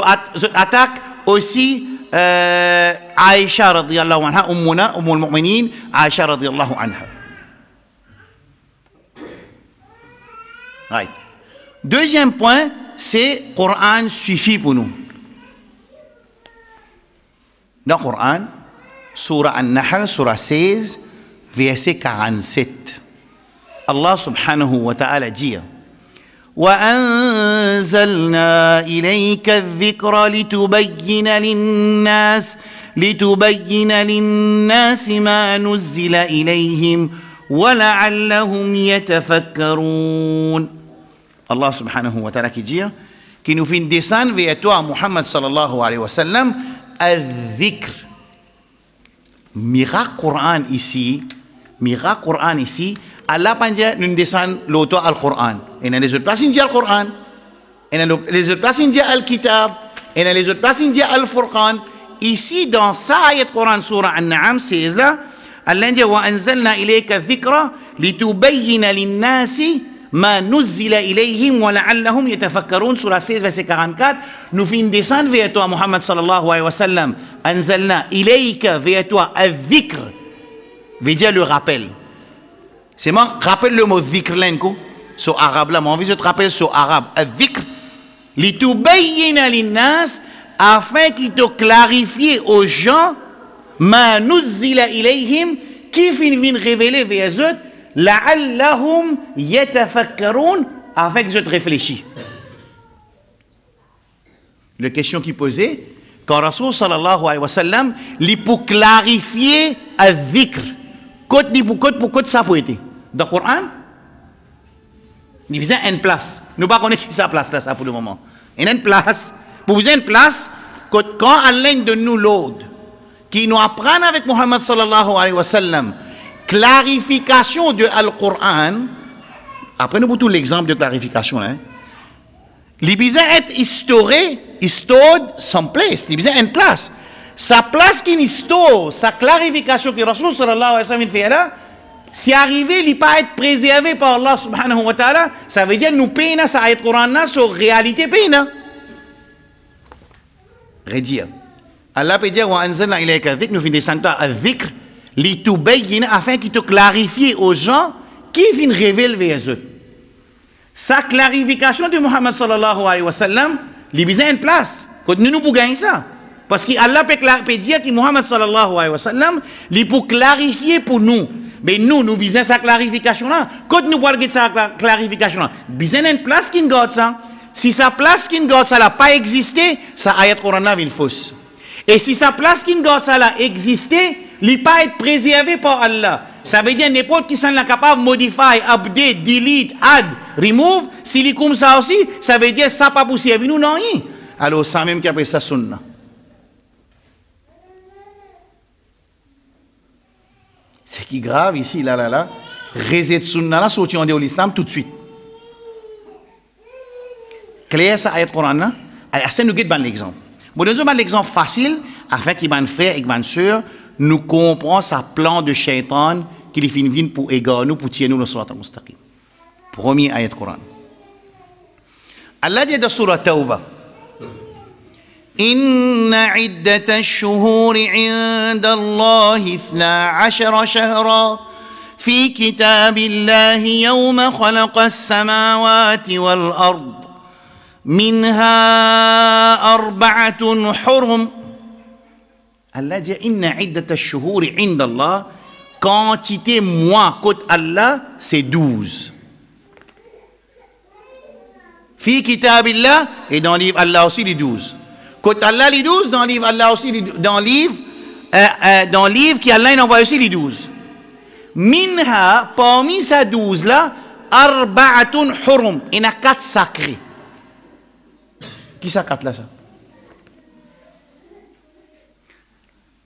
attaque aussi Aïcha, radiyallahu anha, ummul mu'minin, Aïcha, radiyallahu anha. Right. Deuxième point, c'est le Coran suffit pour nous. Dans le Coran, Surah An-Nahl, Surah 16, verset 47. Allah subhanahu wa ta'ala dit وَأَنزَلْنَا إِلَيْكَ الذِّكْرَ لِتُبَيِّنَ لِلنَّاسِ لتبين للناس ما نزل إليهم ولعلهم يتفكرون. Allah subhanahu wa ta'ala qui dit qui nous fait descendre vers toi Muhammad sallallahu alayhi wa sallam al-dhikr. Miracle Coran ici, Allah panja nous descend l'auto al-Quran. Et dans les autres places il dit al-Quran. Et dans les autres places il dit al-Kitab. Et dans les autres places il dit al-Furqan. Ici dans sa ayat Quran surah An-Na'am 16 là Allah dit wa anzalna ilayka dhikra litubayyina lin-nasi ma nuzzila ilayhim wa la'allahum yatafakkarun. Surah 16 verset 44 nous fin descendre vers toi Muhammad sallallahu alayhi wa sallam anzalna ilayka vers toi al-dhikr veut dire le rappel. C'est moi rappelle le mot dhikr lenko sur arabe là, moi envie de te rappeler sur arabe al-dhikr litubayyina lin-nas afin qu'il te clarifie aux gens ma nuzzila ilayhim qui vient révéler vers eux la'allahum yatafakkarun afin que je te réfléchis. La question qui posait quand Rasul sallallahu alayhi wa sallam lui pour clarifier al-dhikr côte ça pour être dans le Coran il y a une place nous pas connaître qui sa place là ça pour le moment il y a une place pour vous une place quand Allah de nous l'ordre qui nous apprend avec Muhammad sallallahu alayhi wa sallam clarification de Al-Qur'an après nous pour l'exemple de clarification là il besoin être historié son place il besoin une place sa place qui instaure sa clarification que Rasul sallallahu alayhi wa sallam fait là si arrivé il pas être préservé par Allah subhanahu wa ta'ala ça veut dire nous payons ça ayat Qur'an là sur réalité payons redire Allah peut dire wa anzalna ilayka dhikr nous finissons à dhikr li tubayyin afin qu'il te clarifie aux gens qui viennent révéler vers eux sa clarification de Muhammad sallallahu alayhi wa sallam il besoin une place quand nous pour gagner ça parce que Allah peut dire que Muhammad sallallahu alayhi wa sallam il pour clarifier pour nous mais nous besoin sa clarification là quand nous parlons de sa clarification là besoin une place qui garde ça si sa place qui garde ça n'a pas existé sa ayat Coran là vient fausse et si sa place qui garde ça là existé il pas être préservé par Allah ça veut dire n'importe qui s'en est capable modify update delete add remove s'il est comme ça aussi ça veut dire ça pas possible nous non rien alors ça même qui appelle ça sunna c'est qui grave ici là reset sunna là sorti en dehors de l'islam tout de suite clair ça ayat Coran là assez nous guide ban l'exemple bon nous donne l'exemple facile afin qu'il ban frère et ban sœur nous comprend sa plan de shaitan qui les finit pour égarer nous pour tirer nous le surat al-mustaqim premier ayat Coran Allah dit dans surat Tawbah إن عدة الشهور عند الله 12 شهرا في كتاب الله يوم خلق السماوات والأرض منها 4 حرم Allah dit إن عدة الشهور عند الله quantité mois côté Allah c'est 12 في كتاب الله et dans le livre Allah aussi les 12 Côté Allah les 12, dans le livre Allah aussi, dans le livre qui Allah envoie aussi les 12. Minha, parmi ces 12 là, arba'atun hurum, il y a 4 sacrés. Qui ça 4 là ça?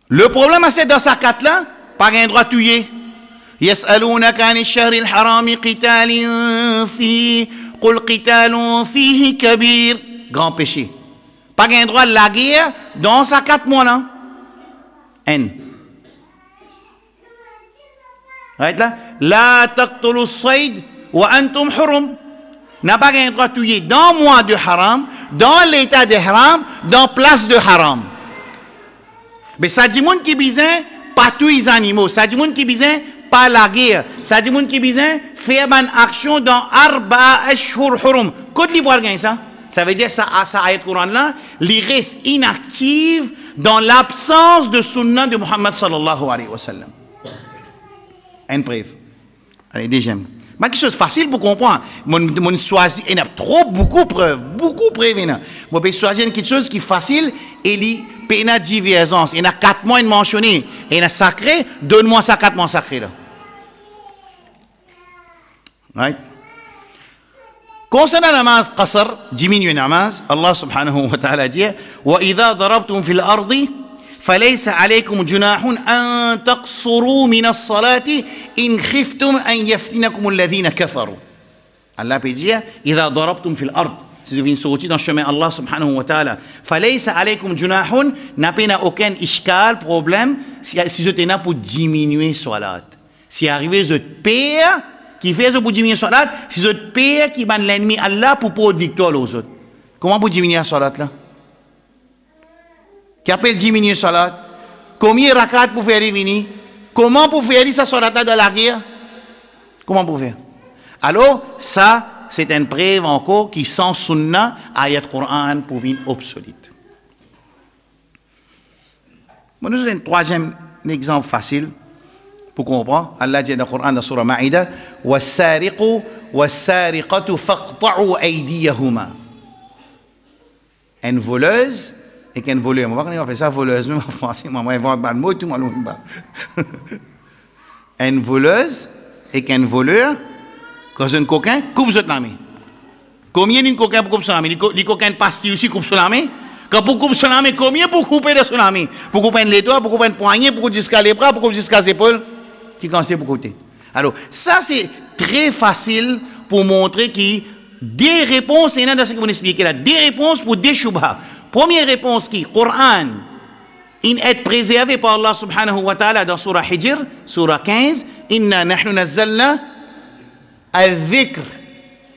Le problème c'est dans ces 4 là, pas un droit de tuer. يسألونك عن الشهر الحرام قتال فيه قل قتال فيه كبير. Grand péché. Pas un droit de la guerre dans ces 4 mois là. N. Right là? La taqtulu as-sayd wa antum hurum. N'a pas un droit de tuer dans le mois de haram, dans l'état de haram, dans place de haram. Mais ça dit monde qui besoin pas tuer les animaux, ça dit monde qui besoin pas la guerre, ça dit monde qui besoin faire une action dans arba ashhur hurum. Qu'est-ce qu'il voit ça? Ça veut dire ça ayat Coran là, il reste inactive dans l'absence de sunnah de Muhammad sallallahu alayhi wa sallam. Une preuve. Allez, deuxième. Mais quelque chose de facile pour comprendre. Mon choisi, il y a beaucoup de preuves. Moi, je choisir quelque chose qui est facile et il puis il y a divergence. Il y a 4 mois mentionné, et il y a sacré, donne-moi ça 4 mois sacré là. Right? Concernant la namaz qasr, diminuer namaz, Allah subhanahu wa ta'ala dit وَإِذَا ضَرَبْتُمْ فِي الْأَرْضِ فَلَيْسَ عَلَيْكُمْ جُنَاحٌ أَن تَقْصُرُوا مِنَ الصَّلَاةِ إِنْ خِفْتُمْ أَن يَفْتِنَكُمُ الَّذِينَ كَفَرُوا. Allah peut dire إِذَا ضَرَبْتُمْ فِي الْأَرْضِ, si vous venez sortir dans le chemin Allah subhanahu wa ta'ala, فَلَيْسَ عَلَيْكُمْ جُنَاحٌ, n'a pas aucun ishkal, problème, si vous êtes là pour diminuer salat. Si arrivé vous êtes pire, qui fait ça pour diminuer salat, si vous êtes pire qui ban l'ennemi Allah pour prendre victoire aux autres. Comment pour diminuer la salat là? Qui appelle diminuer salat? Combien de rakat pour faire venir? Comment pour faire ça salat dans la guerre? Comment pour faire? Alors, ça, c'est une preuve encore qui sans sunna, ayat Coran pour venir obsolète. Bon, nous avons un troisième exemple facile pour comprendre. Allah dit dans le Coran, dans la Surah Maïda, وَالسَّارِقُ وَالسَّارِقَةُ فَاقْطَعُوا أَيْدِيَهُمَا. Une voleuse et qu'un voleur. On va pas faire ça voleuse, même en français, moi, je vais voir le mot, tout le monde va. Une voleuse et qu'un voleur, quand un coquin, coupe sur la main. Combien de coquins pour couper sur la main? Les coquins passent aussi coupe sur la main. Quand pour couper sur la main, combien pour couper sur la main? Pour couper les doigts, pour couper le poignet, pour couper jusqu'à les bras, pour couper jusqu'à les épaules. Qui conseille pour côté. Alors, ça c'est très facile pour montrer que des réponses, il y en a dans ce que vous expliquez là, des réponses pour des shubha. Première réponse qui, Coran, il est préservé par Allah subhanahu wa ta'ala dans Surah Hijr, Surah 15, Inna nahnu nazzalna al-dhikr.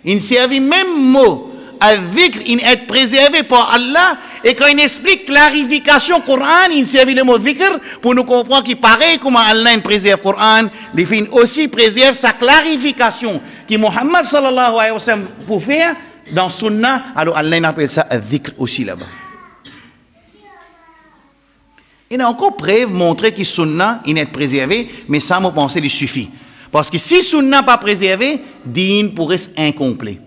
Il servi même mot, al-dhikr, il est préservé par Allah. Et quand il explique clarification Coran, il servi le mot dhikr pour nous comprendre qu'il paraît comment Allah préserve Coran, il aussi préserve sa clarification qui Muhammad sallallahu alayhi wa sallam pour faire dans Sunnah. Alors Allah appelle ça dhikr aussi là-bas. Il a encore preuve montrer que Sunnah il est préservé, mais ça me pense il suffit. Parce que si Sunnah pas préservé, din pourrait être incomplet.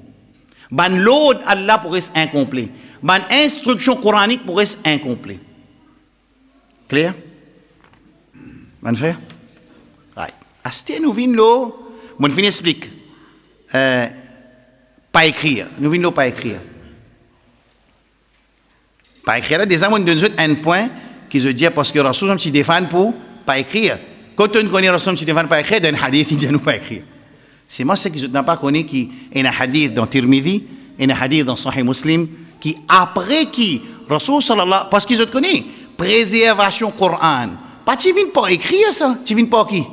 Ban l'ordre Allah pourrait être incomplet. Ban instruction coranique pourrait être incomplet. Clair? Ban frère? Right. Asté nous venons là, mon fin explique. Pas écrire. Nous venons là pas écrire. Pas écrire là, déjà, on donne un point qui se dit parce que Rasoul un petit défend pour pas écrire. Quand on connaît Rasoul un petit défend pas écrire, dans un hadith, il dit nous pas écrire. C'est moi ce que je n'ai pas connu qui est un hadith dans Tirmidhi, et un hadith dans Sahih Muslim, qui après qui Rasoul sallallahu, parce qu'ils ont connu préservation Coran. Pas tu viens pas écrire ça, tu viens pas qui?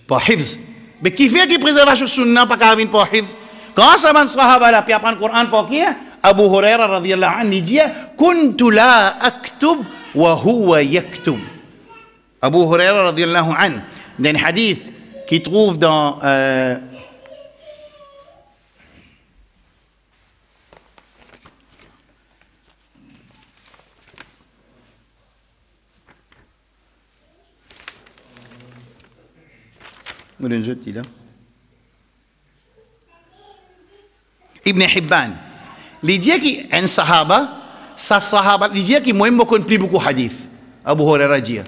Pas hifz. Mais qui fait que préservation sunna pas qu'à venir pas hifz? Quand ça man sahaba là puis apprendre Coran pas qui? Abu Huraira radiyallahu anhu dit kuntu la aktub wa huwa yaktub. Abu Huraira radiyallahu anhu dans un hadith qui trouve dans Ibn Hibban. Il dit qu'un sahaba, il dit qu'il ne connaît plus beaucoup de hadith. Abu Huraira dit.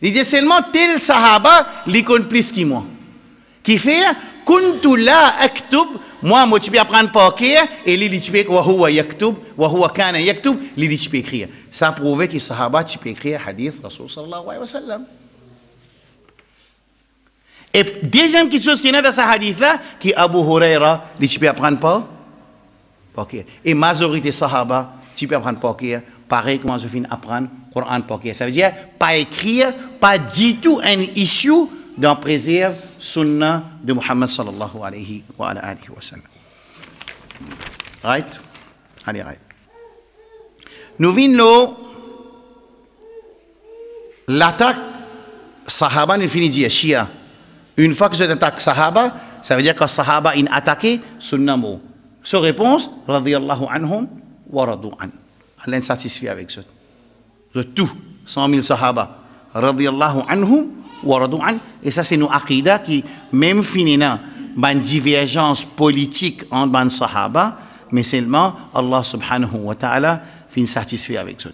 Il dit seulement tel sahaba, il connaît plus que moi. Qui fait, kuntu la aktub, moi, tu peux apprendre par cœur, et lui, tu peux wa huwa yaktub, wa huwa kana yaktub, lui, tu peux écrire. Ça prouve que sahaba, tu peux écrire hadith, Rasul sallallahu alayhi wa sallam. Et deuxième petite chose qui est dans ce hadith-là, qui Abu Huraira, tu peux apprendre par cœur. Et majorité sahaba, tu peux apprendre par cœur, pareil comment je finis apprendre Coran par cœur. Ça veut dire, pas écrire, pas du tout un issue dans préserve sunnah de Muhammad sallallahu alayhi wa sallam. Right? Allez, right. Nous venons l'attaque sahaba, nous finissons dire, Shia. Une fois que je attaque Sahaba, ça veut dire que Sahaba in attaqué sunnah mot. Sa réponse, radiyallahu anhum wa radu an. Allah est satisfait avec ça. De tout, 100 000 Sahaba, radiyallahu anhum wa radu an. Et ça, c'est nos aqidah qui, même finina, une divergence politique entre les Sahaba, mais seulement Allah subhanahu wa ta'ala fin satisfait avec ça.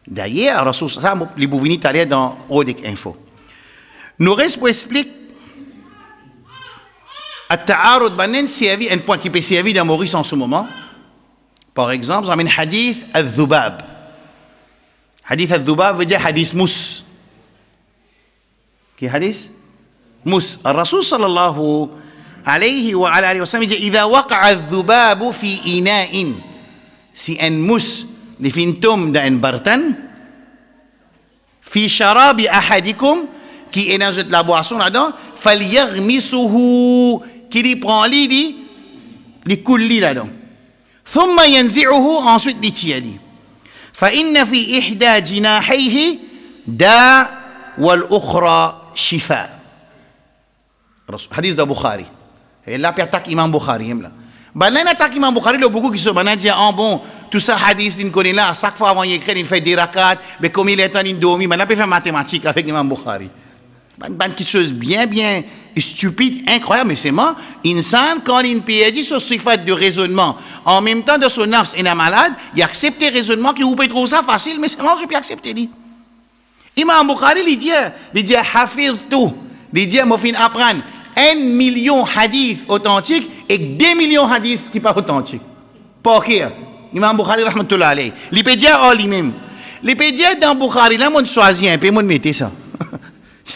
D'ailleurs, Rasul ça, les bouvini t'allais dans Odek Info. Nous restons pour expliquer التعارض بين سيافي un point qui peut servir dans Maurice en ce moment. Par exemple, on a un hadith al-dhubab. Hadith al-dhubab veut dire hadith mousse. Qui est hadith? Mousse. الرسول صلى الله عليه وعلى آله وسلم dit إذا وقع الذباب في إناء si un mousse li fin tombe dans un bartan في شراب أحدكم qui est dans la boisson là-dedans فليغمسه qui li prend li coule li là-dedans ثم ينزعه ensuite li tire li فإن في إحدى جناحيه داء والأخرى شفاء hadith de Bukhari et là puis attaque Imam Bukhari là ben là attaque Imam Bukhari le beaucoup qui se banane dit ah bon tout ça hadith il connaît là à chaque fois avant il écrit il fait des rakats mais comme il est en dormi ben là peut faire mathématiques avec Imam Bukhari ben quelque chose bien stupide incroyable mais c'est moi insan quand il peut dire ce sifat de raisonnement en même temps de son nafs est malade il accepte le raisonnement qui vous peut trouver ça facile mais c'est moi je peux accepter dit Imam Bukhari il dit hafiztu il dit moi fin apprendre 1 million hadiths authentiques et 2 millions hadiths qui pas authentiques. Pas ok. Imam Bukhari rahmatullah alayhi. Il peut dire oh lui-même. Il peut dire dans Bukhari là mon choisir un peu mon mettez ça.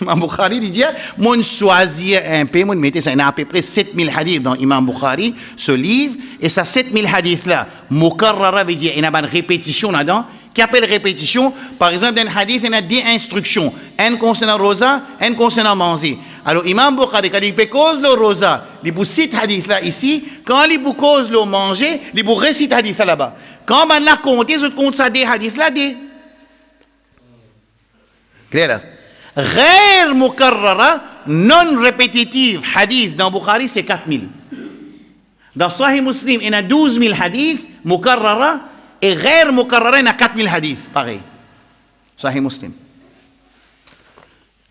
Imam Bukhari il dit mon choisir un peu mon mettez ça. Il y a à peu près 7000 hadiths dans Imam Bukhari ce livre et ça 7000 hadiths là mukarrara veut dire il y a une répétition là-dedans. Qui appelle répétition, par exemple, dans le hadith, il y a des instructions. Un concernant rosa, un concernant manger. Alors, Imam Bukhari, quand il peut cause le rosa, il vous cite hadith là ici. Quand il vous cause le manger, il vous récite hadith là là-bas. Quand on a compté, je compte ça des hadiths là, des. Clair là? Ghair mukarrara, non répétitive hadith dans Bukhari, c'est 4000. Dans Sahih Muslim, il y a 12 000 hadiths mukarrara. Et غير مكررة il y a 4000 hadiths pareil Sahih Muslim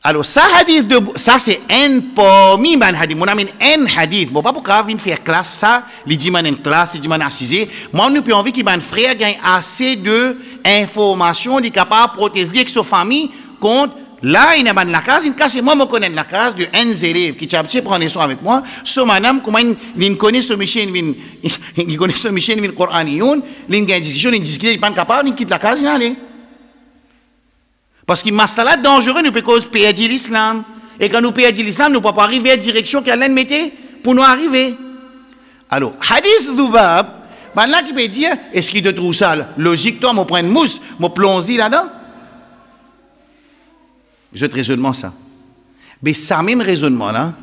alors ça hadith de ça c'est un parmi les hadiths mon ami un hadith bon pas pour qu'on vienne faire classe ça les dit man en classe les dit man assisé moi nous puis envie qu'il ban frère gagne assez de informations il est capable de protéger sa famille contre là il y a la case, moi je connais la case de un élève qui t'a prendre soin avec moi. So madame comment il connaît ce monsieur il connaît ce monsieur il Coranioun, il gagne discussion, il discute, il pas capable, il quitte la case il aller. Parce que masala dangereux nous peut cause perdre l'islam et quand nous perdons l'islam nous ne pouvons pas arriver à la direction qu'Allah mettait pour nous arriver. Alors hadith Dhubab, ben là qui peut dire est-ce qu'il te trouve ça logique toi me prendre une mousse, me plonger là-dedans? Je te raisonnement ça. Mais ça même raisonnement là,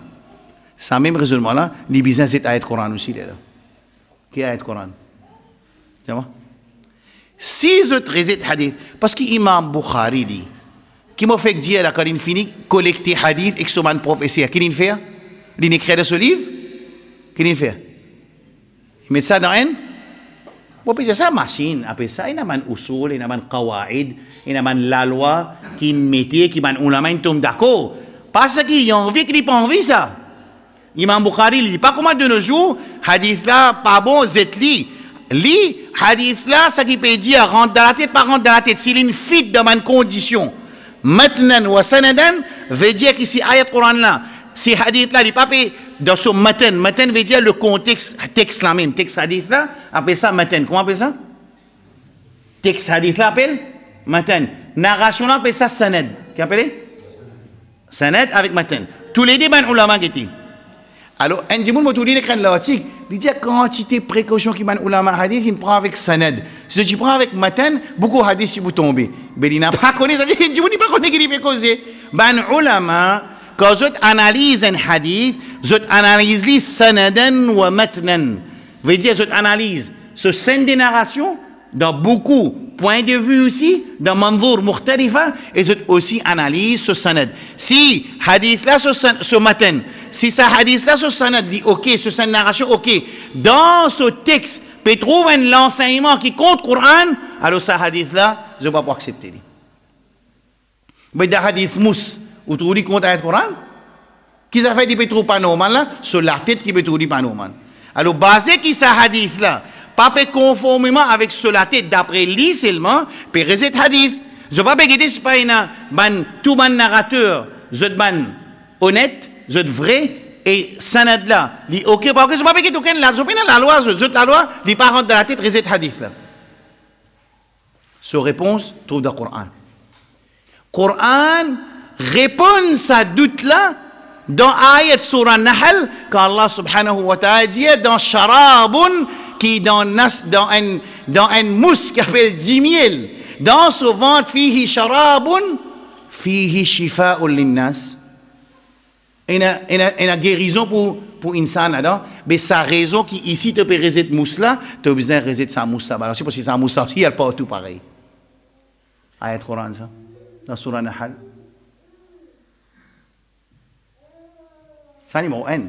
les business c'est ayat Coran aussi là. Qui est ayat Coran? Tu vois? Si je te raisonne hadith, parce qu'Imam Bukhari dit, qui m'a fait dire là quand il finit collecter hadith et que son professeur, qu'est-ce qu'il fait? Il écrit dans ce livre? Qu'est-ce qu'il fait? Il met ça dans un? Bon, puis c'est ça machine. Après ça, il y a un usul, il y a un qawaid, il y a la loi qui mettait, qui on la main tombe d'accord. Parce qu'il y a envie qu'il n'y a pas envie ça. Imam Bukhari, il dit pas comment de nos jours, hadith là, pas bon, zetli. Li, hadith là, ça qui peut dire, rentre dans la tête, pas rentre dans la tête. S'il y a une fuite dans une condition, matnan wa sanadan, veut dire que si ayat Coran là, si hadith là, il pas dans ce matin veut dire le contexte, texte là même, texte hadith là, appelle ça matin. Comment appelle ça? Texte hadith là appelle matin. Narration là appelle ça sanad. Qu'est-ce appelle? Sanad avec matin. Tous les deux, ben ulama qui dit. Alors, un dimoun m'a tout dit l'écran de l'article. Il dit quantité de précautions qui ben ulama hadith, il prend avec sanad. Si tu prends avec matin, beaucoup de hadith si vous tombez. Mais il n'a pas connu, ça veut dire qu'il n'a pas connu qu'il peut causer. Ben ulama, quand vous analysez un hadith, vous analysez sanadan wa matnan. Veut dire vous analysez ce scène de narration dans beaucoup points de vue aussi, dans manzour mukhtalifa, et vous aussi analysez ce sanad. Si hadith là ce matin, si ça hadith là ce sanad dit ok, ce scène de narration ok, dans ce texte peut trouver un enseignement qui compte Coran, alors ça hadith là, je ne vais pas accepter. Mais dans hadith mousse, vous trouvez compte à Coran? Qui ça fait des pétraux pas normal là? Sur la tête qui pétrole pas normal. Alors, basé qui ça hadith là, pas conformément avec sur la tête d'après lui seulement, peut réciter hadith. Je pas begéter c'est pas une ban tout ban narrateur, je ban honnête, je vrai et sanad là, li OK parce que je pas begéter aucun là, je pas la loi, je la loi, li pas rentre dans la tête reset hadith là. Sa réponse trouve dans le Coran. Coran répond à doute là dans ayat surah Nahl quand Allah subhanahu wa ta'ala dit dans sharabun qui dans un mousse qui s'appelle 10 000 dans ce ventre fihi sharabun fihi shifa'un linnas. Il y a une guérison pour insan là, mais sa raison qui ici te peut résister mousse là, tu as besoin de résister sa mousse là. Alors c'est parce que sa mousse là, il n'y a pas tout pareil. Ayat Coran ça, dans surah Nahl. C'est numéro 1.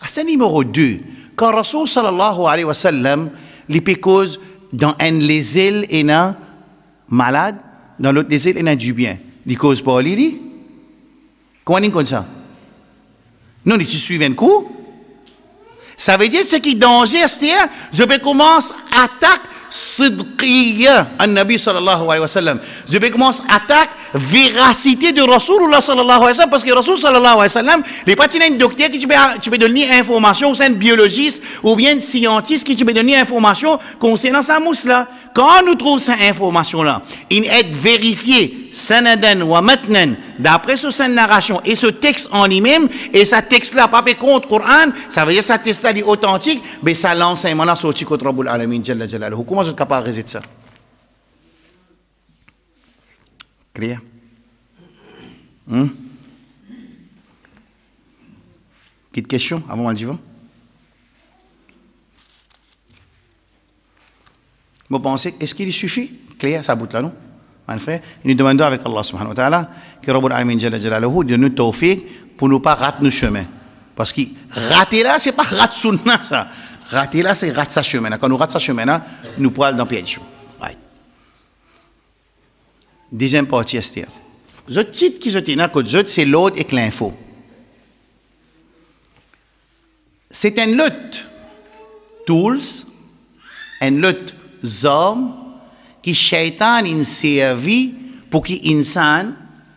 C'est numéro 2. Quand Rasul sallallahu alayhi wa sallam, les pécoses dans un les îles et un malade, dans l'autre les îles et un du bien. Les causes pas l'île. Comment on dit ça? Non, tu suis un coup. Ça veut dire ce qui est danger, c'est-à-dire, je peux commencer à attaquer sidqiyya an-Nabi sallallahu alayhi wa sallam. Je peux commencer à attaquer véracité de Rasulullah sallallahu alayhi wa sallam parce que Rasul sallallahu alayhi wa sallam, les pas un docteur qui tu peux donner information, ou un biologiste ou bien un scientiste qui tu peux donner information concernant sa mousse là. Quand nous trouvons cette information là, il est vérifié sanadan wa matnan d'après cette narration et ce texte en lui-même et ce texte là pas contre Coran, ça veut dire que ce texte là est authentique, mais ça l'enseignement là sorti contre Rabbul Alamin jalla jalaluhu. Comment vous êtes capable de résister ça? Clair? Petite question avant d'y va? Vous pensez, est-ce qu'il suffit? Clair, ça bout là, non? En fait, nous demandons avec Allah subhanahu wa ta'ala que Rabbul Alamin jalla jalaluhu de nous tawfiq pour ne pas rater nos chemins. Parce que rater là, c'est pas rater sunna ça. Rater là, c'est rater sa chemin. Quand nous ratons sa chemin là, nous pouvons aller dans le piège. Right. Deuxième partie, c'est le titre qui est là, c'est l'autre et l'info. C'est une lutte. Tools, une lutte armes qui shaitan in servi pour que l'insan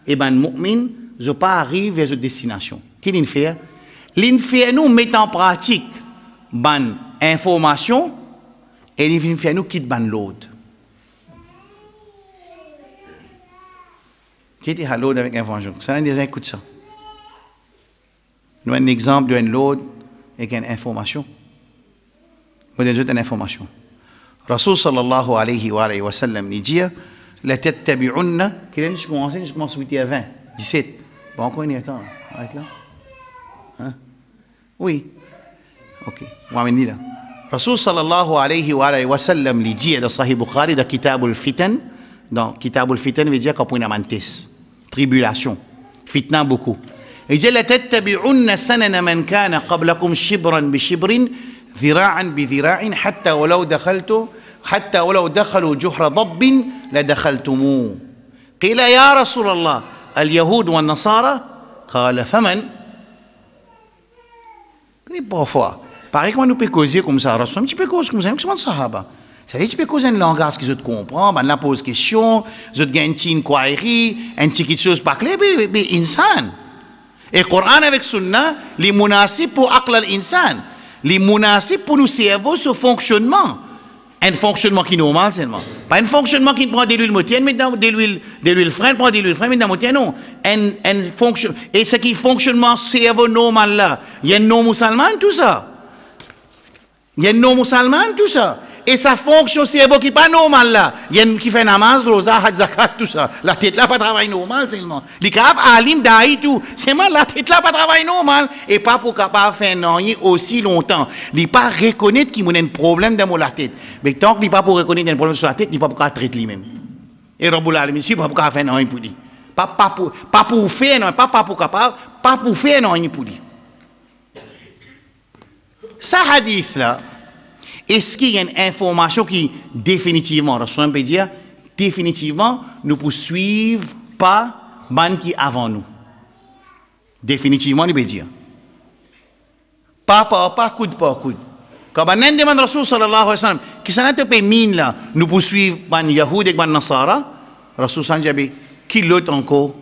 et ben mu'min ne pas arrive vers cette destination. Qu'est-ce qu'il fait? Il fait nous mettre en pratique ban information et il fait nous quitter ban l'autre. Quitter l'autre avec information. Ça des écoute ça. Nous un exemple de l'autre avec une information. Vous donne une information. Rasul sallallahu alayhi wa sallam dit la tattabi'unna, quel je commence 8 à 20, 17. Bon, encore une temps, arrête là. Hein? Oui. OK. On va là. Rasul sallallahu alayhi wa sallam dit dans Sahih Bukhari dans Kitab al-Fitan, dans Kitab al-Fitan veut dire qu'on peut amantis, tribulation, fitna beaucoup. Il dit la tattabi'unna sanana man kana qablakum shibran bi shibrin ذراعا بذراع حتى ولو دخلوا جحر ضب لدخلتموه قيل يا رسول الله اليهود والنصارى قال فمن parfois pareil comment nous peut causer comme ça Rasul tu peux causer comme ça c'est un sahaba ça veut tu peux causer un langage qui je te comprends ben la pose question je te gagne une inquiry un petit quelque chose pas clair mais insan et Coran avec sunna les munasib pour aql al-insan les munasib pour nous cerveau ce fonctionnement. Un fonctionnement qui est normal seulement. Pas un fonctionnement qui prend de l'huile motienne, mais de l'huile freine, prend de l'huile freine, mais dans motienne, non. Un fonction, et ce qui est fonctionnement cerveau normal là, il y a un non-musulman, tout ça. Il y a un non-musulman, tout ça. Et sa fonction cerveau qui n'est pas normal là, il y a un qui fait namaz, rosa, hajj, zakat, tout ça. La tête là, pas travail normal seulement. Les capables, alim, daï, tout. C'est mal, la tête là, pas travail normal. Et pas pour capable faire non aussi longtemps. Il n'est pas reconnaître qu'il y a un problème dans la tête. Mais tant qu'il n'est pas pour reconnaître un problème sur la tête, il n'est pas pour traiter lui-même. Et Rabbul Alamin, il n'est pas pour faire non pour lui. Pas pour faire non, pas pour capable, pas pour faire non pour lui. Ça hadith là, est-ce qu'il y a une information qui définitivement, Rasul peut dire, définitivement, nous poursuivons pas ban qui avant nous. Définitivement, il peut dire. Pas, coude par coude. Quand on demande Rasul sallallahu alayhi wa sallam, qui s'en a te mine là, nous poursuivons ban Yahoud et ban Nasara, Rasul Sanjabi, qui l'autre encore?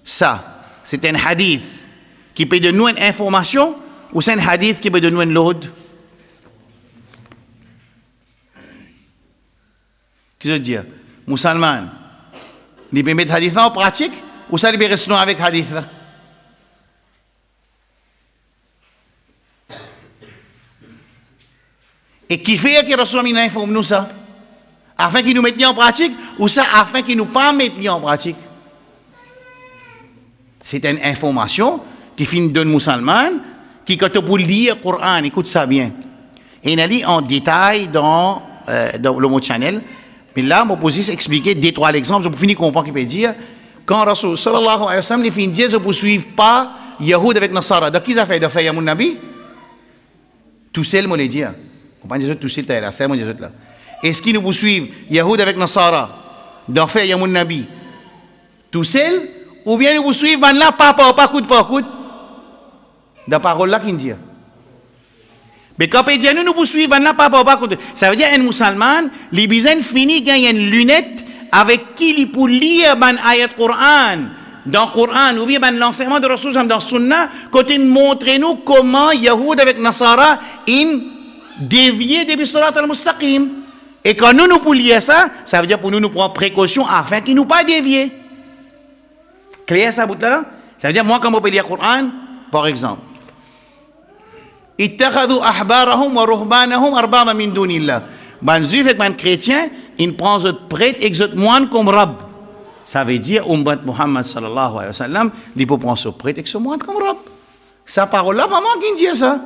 Ça, c'est un hadith qui peut donner une information ou c'est un hadith qui peut donner une l'autre? Qu'est-ce que je veux dire? Musulman, il peut mettre hadith en pratique ou ça il peut rester avec hadith là? Et qui fait que Rasul Amina informe nous ça? Afin qu'il nous mette en pratique ou ça afin qu'il nous pas mette en pratique? C'est une information qui finit d'un musulman qui, quand tu peux lire le Coran, écoute ça bien. Et il a dit en détail dans le mot channel. Mais là, je vais juste expliquer deux, trois exemples. Je peux finir comprendre qu'il peut dire. Quand Rasul sallallahu alayhi wa sallam, il finit de dire, je ne poursuive pas Yahoud avec Nasara. Donc, qu'ils ont fait de faire Yamoun Nabi? Tout seul, moi, les dire. On ne peut pas dire tout seul, là, c'est moi, les autres là. Est-ce qu'ils nous poursuivent Yahoud avec Nasara? De faire Yamoun Nabi? Tout seul? Ou bien nous poursuivons là, pas coup. De parole là, qui dit. Mais quand il dit nous poursuivons là, pas coup. Ça veut dire un musulman, les bizarres finit gagner une lunette avec qui il peut lire ban ayat Coran. Dans le Coran, ou bien l'enseignement de Rasul dans Sunna, quand il montre nous comment Yahoud avec Nasara, ils dévié depuis Surat al-Mustaqim. Et quand nous pouvons lire ça, ça veut dire pour nous prendre précaution afin qu'ils ne nous pas dévier. Clair ça, bout là? Ça veut dire, moi, quand je peux lire le Coran, par exemple, ittakhadhu ahbarahum wa ruhbanahum arbaba min dunillah. Ben, juif et ben chrétien, ils prennent les prêtres et les moines comme rab. Ça veut dire, Ummat Muhammad sallallahu alayhi wa sallam, ils peuvent prendre ce prêtre et ce moine comme rab. Sa parole-là, pas moi qui dit ça.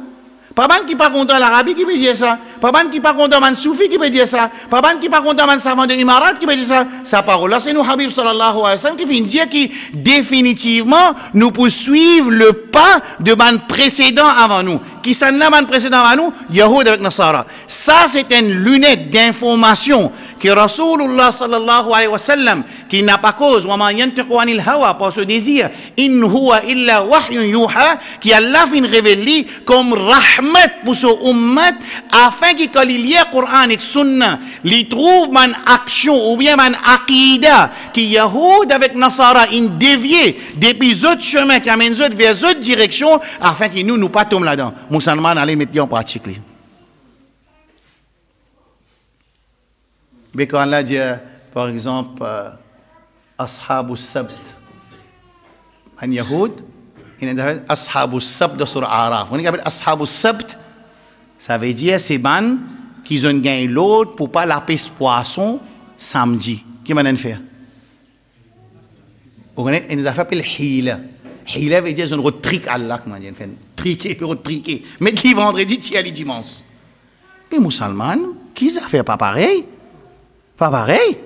Pas ban qui pas content l'Arabie qui peut dire ça. Pas ban qui pas content man soufi qui peut dire ça. Pas ban qui pas content man savant de l'Imarat qui peut dire ça. Sa parole là, c'est nous Habib sallallahu alayhi wa sallam qui fait dire qui définitivement nous poursuivent le pas de ban précédent avant nous. Qui s'en a ban précédent avant nous? Yahoud avec Nasara. Ça c'est une lunette d'information que Rasulullah sallallahu alayhi wa sallam qui n'a pas cause wa ma yantiqu anil hawa par ce désir in huwa illa wahyun yuha qui Allah fin révélé comme rahmat pour ce ummat afin que quand il y a Coran et Sunna il trouve man action ou bien man aqida qui Yahoud avec Nasara in dévié depuis autres chemins qui amènent autres vers autres directions afin que nous pas tomber là-dedans. Musulmans allez mettre en pratique. Mais quand Allah dit, par exemple, Ashabu Sabt, en Yahoud, il y a Ashabu Sabt de sur Araf. On dit Ashabu Sabt, ça veut dire c'est ban qu'ils ont gagné l'autre pour pas la pêche poisson samedi. Qui m'a fait? On a fait appelle Hila. Hila veut dire c'est un trick Allah, comment dire, triquer, triquer. Mais qui vendredi, tu as les dimanches. Mais musulmans, qui a fait pas pareil? Pas pareil.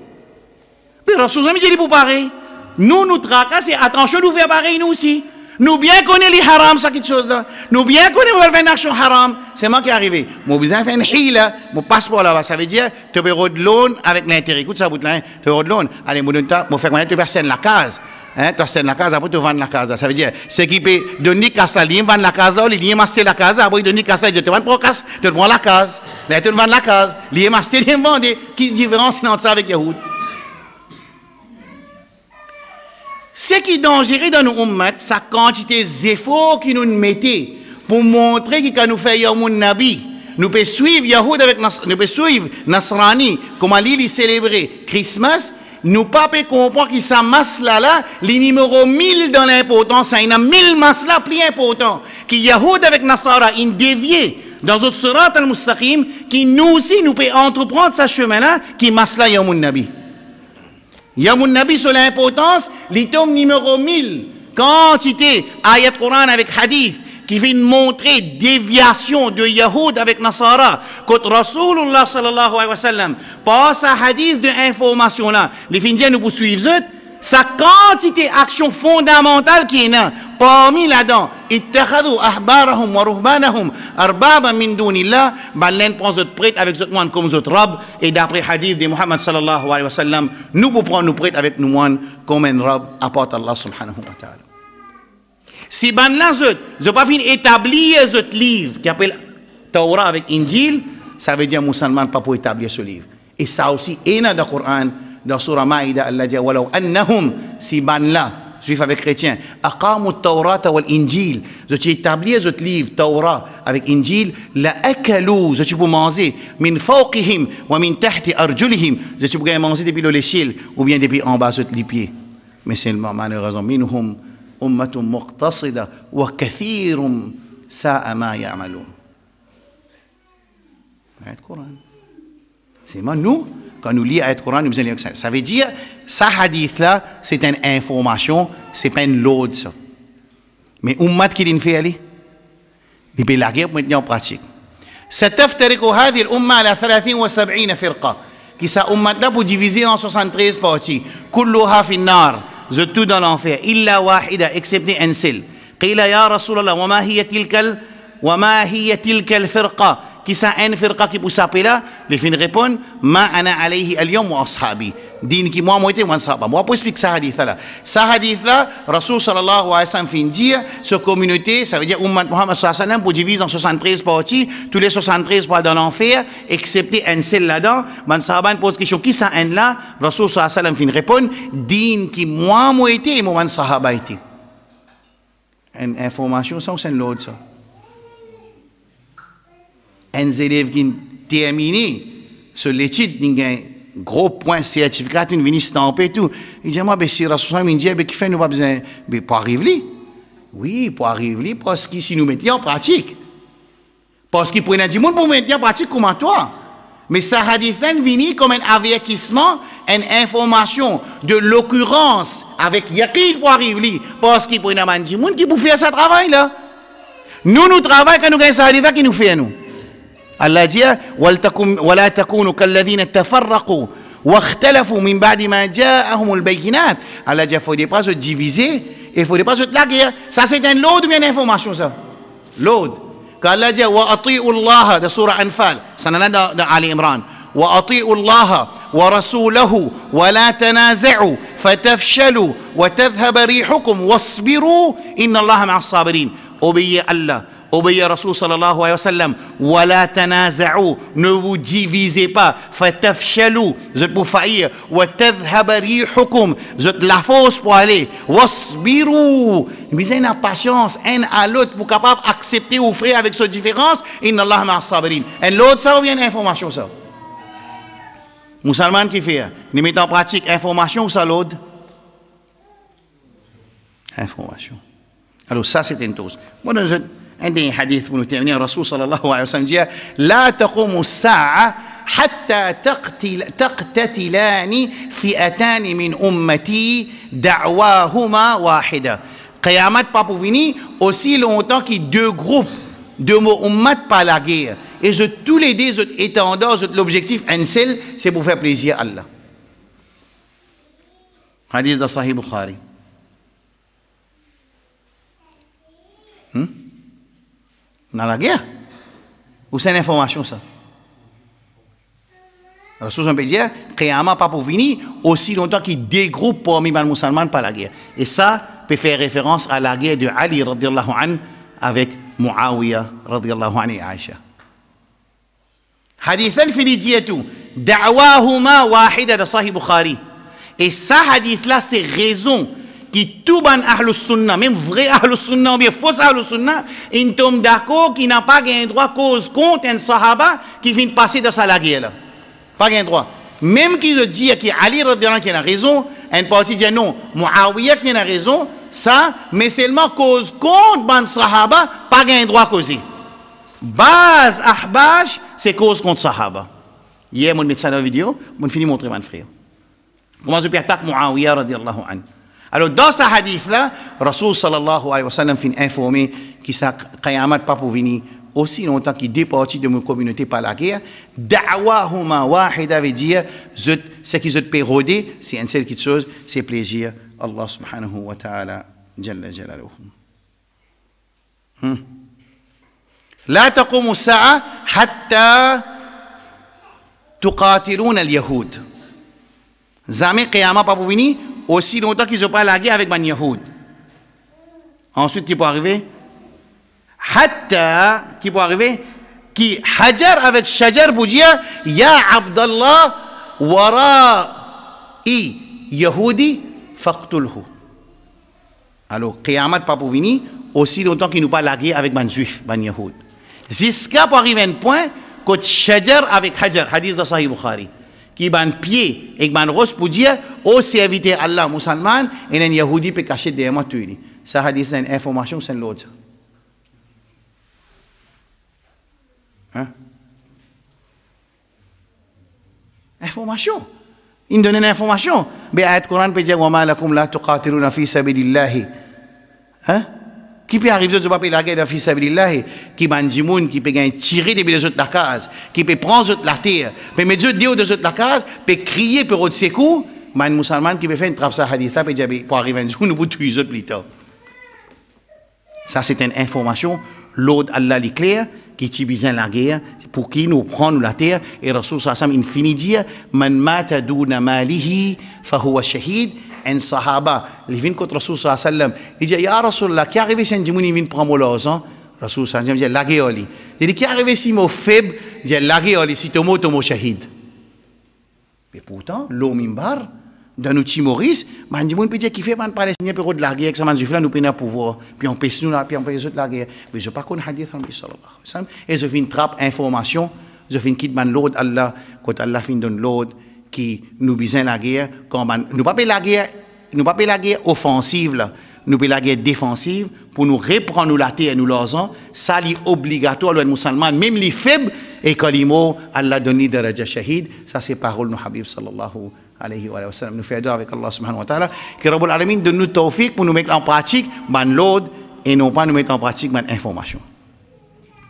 Mais Rasul Ami dit pour pareil. Nous tracassons, attention, nous faisons pareil nous aussi. Nous bien connaissons les haram, ça quelque chose là. Nous bien connaissons les actions haram. C'est moi qui est arrivé. Mon besoin fait une hila, mon passeport là-bas. Ça veut dire, tu peux de loan avec l'intérêt. Écoute ça, bout là, tu peux de loan. Allez, mon temps, mon fait combien tu personnes la case. Hein, tu as la case, après tu vends la case. Ça veut dire, c'est qui peut donner casse, il vend la case, il masser la case, après il donne casse, il te vend pour casse, tu prends la case. Là, tu vends la case, il masser, il vend. Qui se différencie entre ça avec Yahoud? Ce qui est dangereux dans nos ummat, c'est la quantité d'efforts qu'ils nous mettent pour montrer que quand nous faisons Yamoun Nabi, nous pouvons suivre Yahoud avec nous pouvons suivre Nasrani, comment il célébrer Christmas. Nous pas comprendre que ça masse là, les numéros 1000 dans l'importance, il y a 1000 masses là plus important. Qui Yahoud avec Nasara, ils dévié dans notre surat al-Mustaqim, qui nous aussi, nous pouvons entreprendre ce chemin-là, qui masse là Yamoun Nabi. Yamoun Nabi sur l'importance, les tomes numéro 1000, quantité, ayat Coran avec hadith, qui vient montrer déviation de Yahoud avec Nasara. Quand Rasulullah sallallahu alayhi wa sallam passe à hadith de information là, les Indiens nous poursuivent, sa quantité d'action fondamentale qui est là, parmi là-dedans, ittakhadhu ahbarahum wa ruhbanahum arbaba min dunillah, l'un prend notre prêtre avec notre moine comme notre rab, et d'après hadith de Muhammad sallallahu alayhi wa sallam, nous pouvons prendre nos prêtres avec nos moines comme un rab, apporte Allah subhanahu wa ta'ala. Si ban là, je pas fin établir ce livre qui appelle Torah avec Injil, ça veut dire musulman pas pour établir ce livre. Et ça aussi, il y a dans le Coran, dans Surah Maïda, Allah dit, Walau annahum, si ban-là, juifs avec chrétiens, aqamu at-Tawrata wal-Injil, je t'ai établi ce livre, Torah, avec Injil, la akalu, je t'ai pour manger, min fawqihim, wa min tahti arjulihim, je t'ai pour manger depuis le ciel, ou bien depuis en bas, les pieds. Mais seulement, malheureusement, minhum, ummatun muqtasida, wa kathirum, sa'a ma ya'malun. Ayat Coran. C'est moi, nous, quand nous lisons Ayat Coran, nous allons ça veut dire, ça hadith-là, c'est une information, c'est pas une load, ça. Mais ummat qui l'a fait aller, il peut la guerre pour mettre en pratique. ستفترق هذه الأمة على 73 فرقة. Qui ça ummat-là pour diviser en 73 parties. كلها في النار. Tout dans l'enfer. إلا واحدة, excepté un seul. قيل يا رسول الله وما هي تلك الفرقة. Qui ça une firqa qui peut s'appeler là, les fins répondent ma ana alayhi al-yawm wa ashabi. Din qui moi était moi sahaba. Moi pour expliquer ça hadith là. Ça hadith là, Rasul sallallahu alayhi wa sallam fin dire ce communauté, ça veut dire ummat Muhammad sallallahu alayhi wa sallam pour diviser en 73 parties, tous les 73 pas dans l'enfer, excepté un seul là-dedans. Man sahaba pose question qui ça un là, Rasul sallallahu alayhi wa sallam fin répond din qui moi était et moi sahaba était. Une information ça c'est l'autre ça. Un élève qui terminé sur l'étude, il a un gros point certificat, il vient stamper tout. Il dit, moi, si Rasul me dit, qui fait nous pas besoin, pour arriver? Oui, pour arriver, parce que si nous mettons en pratique. Parce qu'il pourrait dire, pour mettre en pratique comme toi. Mais ça hadith vient comme un avertissement, une information de l'occurrence avec yaqin pour arriver. Parce qu'il pourrait dire, qui peut faire ce travail là? Nous travaillons quand nous avons ça hadith qui nous fait nous. Allah dit ولا تكونوا كالذين تفرقوا واختلفوا من بعد ما جاءهم البينات. Allah dit il ne faut pas se diviser et il ne faut pas se la guerre. Ça c'est un load ou bien une information ça? Load. Quand Allah dit وأطيعوا الله de Surah Anfal, ça n'a dans Ali Imran. وأطيعوا الله ورسوله ولا تنازعوا فتفشلوا وتذهب ريحكم واصبروا إن الله مع الصابرين. Obéissez Allah. Obéissez Rasul sallallahu alayhi wa sallam. Wala tanaza'u. Ne vous divisez pas. Fatafshalu. Vous êtes pour faillir. Wa tadhhaba rihukum. Vous êtes la force pour aller. Wasbiru. Mais ayez la patience un à l'autre pour capable accepter ou offrir avec cette différence. Inna Allah ma'a sabirin. Et l'autre, ça ou bien information ça? Musulman qui fait? Ne met en pratique information ou ça l'autre? Information. Alors ça c'est une chose. Moi dans عندي حديث من تأمين الرسول صلى الله عليه وسلم جاء لا تقوم الساعة حتى تقتتلان فئتان من أمتي دعواهما واحدة. قيامت pas pour venir aussi longtemps que deux groupes de ummat par la guerre. Et tous les deux étendants, l'objectif un seul, c'est pour faire plaisir à Allah. Hadith de Sahih Bukhari. Dans la guerre? Ou c'est une information ça? Rasul peut dire, Qiyamah pas pour venir aussi longtemps qu'il dégroupe parmi les musulmans par la guerre. Et ça peut faire référence à la guerre de Ali radiallahu anhu avec Muawiyah radiallahu anhu et Aïcha. Hadith al-Fili dit tout. Da'wahuma wahida de Sahih Bukhari. Et ça hadith là c'est raison qui tout ban ahlus sunnah, même vrai ahlus sunnah ou bien faux ahlus sunnah, ils tombent d'accord qui n'a pas un droit cause contre un sahaba qui vient de passer dans sa guerre là. Pas un droit. Même qui le dit que Ali radhiyallahu qui a raison, une partie dit non, Muawiyah qui a raison, ça, mais seulement cause contre ban sahaba, pas un droit causer. Base ahbash, c'est cause contre sahaba. Hier, mon médecin dans la vidéo, mon fini montrer mon frère. Comment je peux attaquer Muawiyah radhiyallahu anhu. Alors dans ce hadith-là, Rasul sallallahu alayhi wa sallam fin informé que ça Qiyamat pas pour venir aussi longtemps qu'il deux parties de mon communauté par la guerre. Da'wahuma wahida veut dire ce qu'ils ont pérodé, c'est une seule chose, c'est plaisir. Allah subhanahu wa ta'ala jalla jalaluhu. لا تقوم الساعة حتى تقاتلون اليهود. Jamais Qiyamah pas pour venir aussi longtemps qu'ils n'ont pas la guerre avec les Yahoud. Ensuite, qui peut arriver? Hatta, qui peut arriver? Qui Hajar avec Shajar pour dire Ya Abdallah wara'i Yahudi faqtulhu. Alors, Qiyamah pas pour venir, aussi longtemps qu'il nous pas la guerre avec les Juifs, les Yahoud. Jusqu'à pour arriver à un point, quand Shajar avec Hajar, hadith de Sahih Bukhari, qui ban pied et ban rose pour dire, oh, c'est éviter Allah, musulman, et un Yahudi peut cacher derrière moi tuer. Ça, hadith, c'est une information, c'est l'autre. Hein? Information. Il donne une information. Mais ayat Coran peut dire, وَمَا لَكُمْ لَا تُقَاتِلُونَ فِي سَبِيلِ اللَّهِ. Hein? Qui peut arriver de pas la guerre de fils sabilillah, qui bandi moun, qui peut tirer des autres la case, qui peut prendre la terre, peut mettre des autres la case, peut crier pour autre secours, man musulman qui peut faire une trappe ça hadith là, peut dire pour arriver un jour nous pour tuer les autres plus tard. Ça c'est une information, l'ordre Allah l'éclair, qui tue bien la guerre, pour qui nous prendre la terre, et Rasul sallallahu alayhi wa sallam finit dire, man mata duna malihi, fa huwa shahid. Un sahaba, il vient contre Rasul sallallahu alayhi wa sallam, il dit, ya Rasulullah, qui arrive si un djimouni vient prendre l'argent? Rasul sallallahu alayhi wa sallam dit, la guerre. Il dit, qui arrive si mon faible? Il dit, la guerre, si tomo shahid. Mais pourtant, l'homme imbar, dans nos Timoris, man djimouni peut dire qu'il fait man palestinien pour de la guerre, que ça man là nous peine à pouvoir, puis on pèse nous là, puis on pèse la guerre. Mais je ne sais pas qu'on hadith sallallahu alayhi wa sallam, et je fais une trappe information, je fais une quitte man l'ordre Allah, quand Allah fin donne l'ordre, qui nous besoin la guerre, nous pas la guerre, nous pas la guerre offensive là, nous la guerre défensive pour nous reprendre la terre et nous l'argent, ça est obligatoire le musulman, même les faibles et quand les mots Allah donne les daraja shahid, ça c'est parole de Habib sallallahu alayhi wa sallam. Nous faisons avec Allah subhanahu wa ta'ala que Rabbul Alamin donne nous tawfiq pour nous mettre en pratique ban l'ordre et non pas nous mettre en pratique ban information.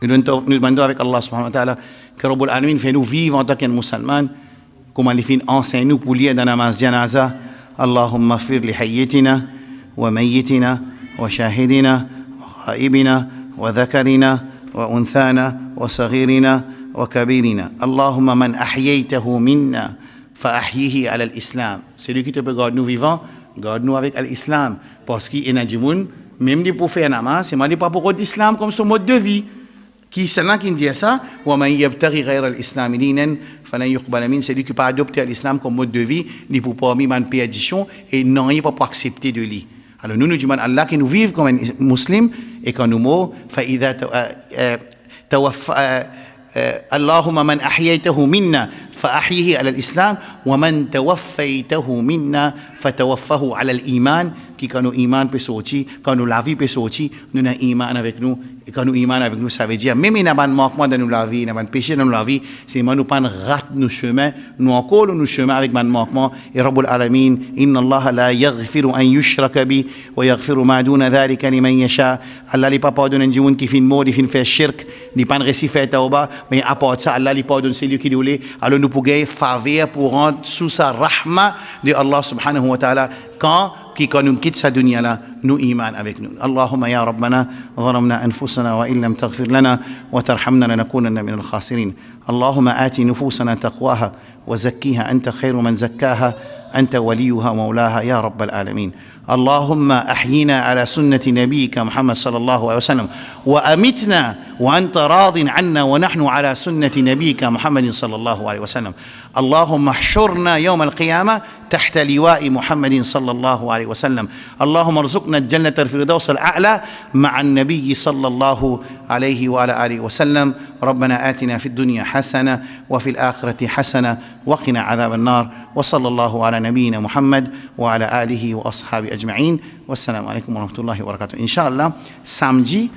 Nous demandons avec Allah subhanahu wa ta'ala que Rabbul Alamin fait nous vivre en tant que musulman. Comme les filles enseignent nous pour lire dans la namaz janaza, Allahumma fir li hayyitina wa mayyitina wa shahidina wa ghaibina wa dhakarina wa unthana wa saghirina wa kabirina. Allahumma man ahyaytahu minna fa ahyihi ala l'islam. Celui qui te peut garder nous vivants, garde-nous avec l'islam. Parce qu'il y a des gens, même pour faire namaz, c'est pas pour l'islam comme son mode de vie. Qui c'est là qui dit ça? وَمَنْ يَبْتَغِي غَيْرَ الْإِسْلَامِ دِينًا فَلَنْ يُقْبَلَ مِنْهُ. C'est lui qui pas adopté l'islam comme mode de vie, ni pour pas mis une perdition et non il pas pour accepter de lui. Alors nous demandons à Allah que nous vivons comme un musulman et quand nous mourons, فَإِذَا اللهم من أحييته منا فأحيه على الإسلام ومن توفيته منا فتوفه على الإيمان. Qui quand nous iman peut sortir, quand nous la vie peut sortir, nous avons iman avec nous. Et quand nous iman avec nous, ça veut dire, même il y a un manquement dans la vie, il y a un péché dans la vie, c'est que nous pas rate nos chemins, nous encore nos chemins avec un manquement. Et Rabbul Alamin, Inna Allah la yaghfiru an yushraka bi, wa yaghfiru ma duna dhalika liman yasha. Allah n'est pas pardonné des gens qui font mort, qui font faire shirk, ni pas réussi faire tauba, mais à part ça, Allah n'est pardonne celui qui voulait. Alors nous pouvons faveur pour rendre sous sa rahma de Allah subhanahu wa ta'ala quand nous quitte sa dunya là, nous iman avec nous. Allahumma ya Rabbana, ظلمنا أنفسنا وإن لم تغفر لنا وترحمنا لنكونن من الخاسرين. اللهم آت نفوسنا تقواها وزكيها أنت خير من زكاها أنت وليها مولاها يا رب العالمين. اللهم أحينا على سنة نبيك محمد صلى الله عليه وسلم وأمتنا وأنت راض عنا ونحن على سنة نبيك محمد صلى الله عليه وسلم. اللهم احشرنا يوم القيامة تحت لواء محمد صلى الله عليه وسلم. اللهم ارزقنا الجنة الفردوس الأعلى مع النبي صلى الله عليه وعلى آله وسلم. ربنا آتنا في الدنيا حسنة وفي الآخرة حسنة وقنا عذاب النار. وصلى الله على نبينا محمد وعلى آله وأصحابه أجمعين. والسلام عليكم ورحمة الله وبركاته. إن شاء الله samedi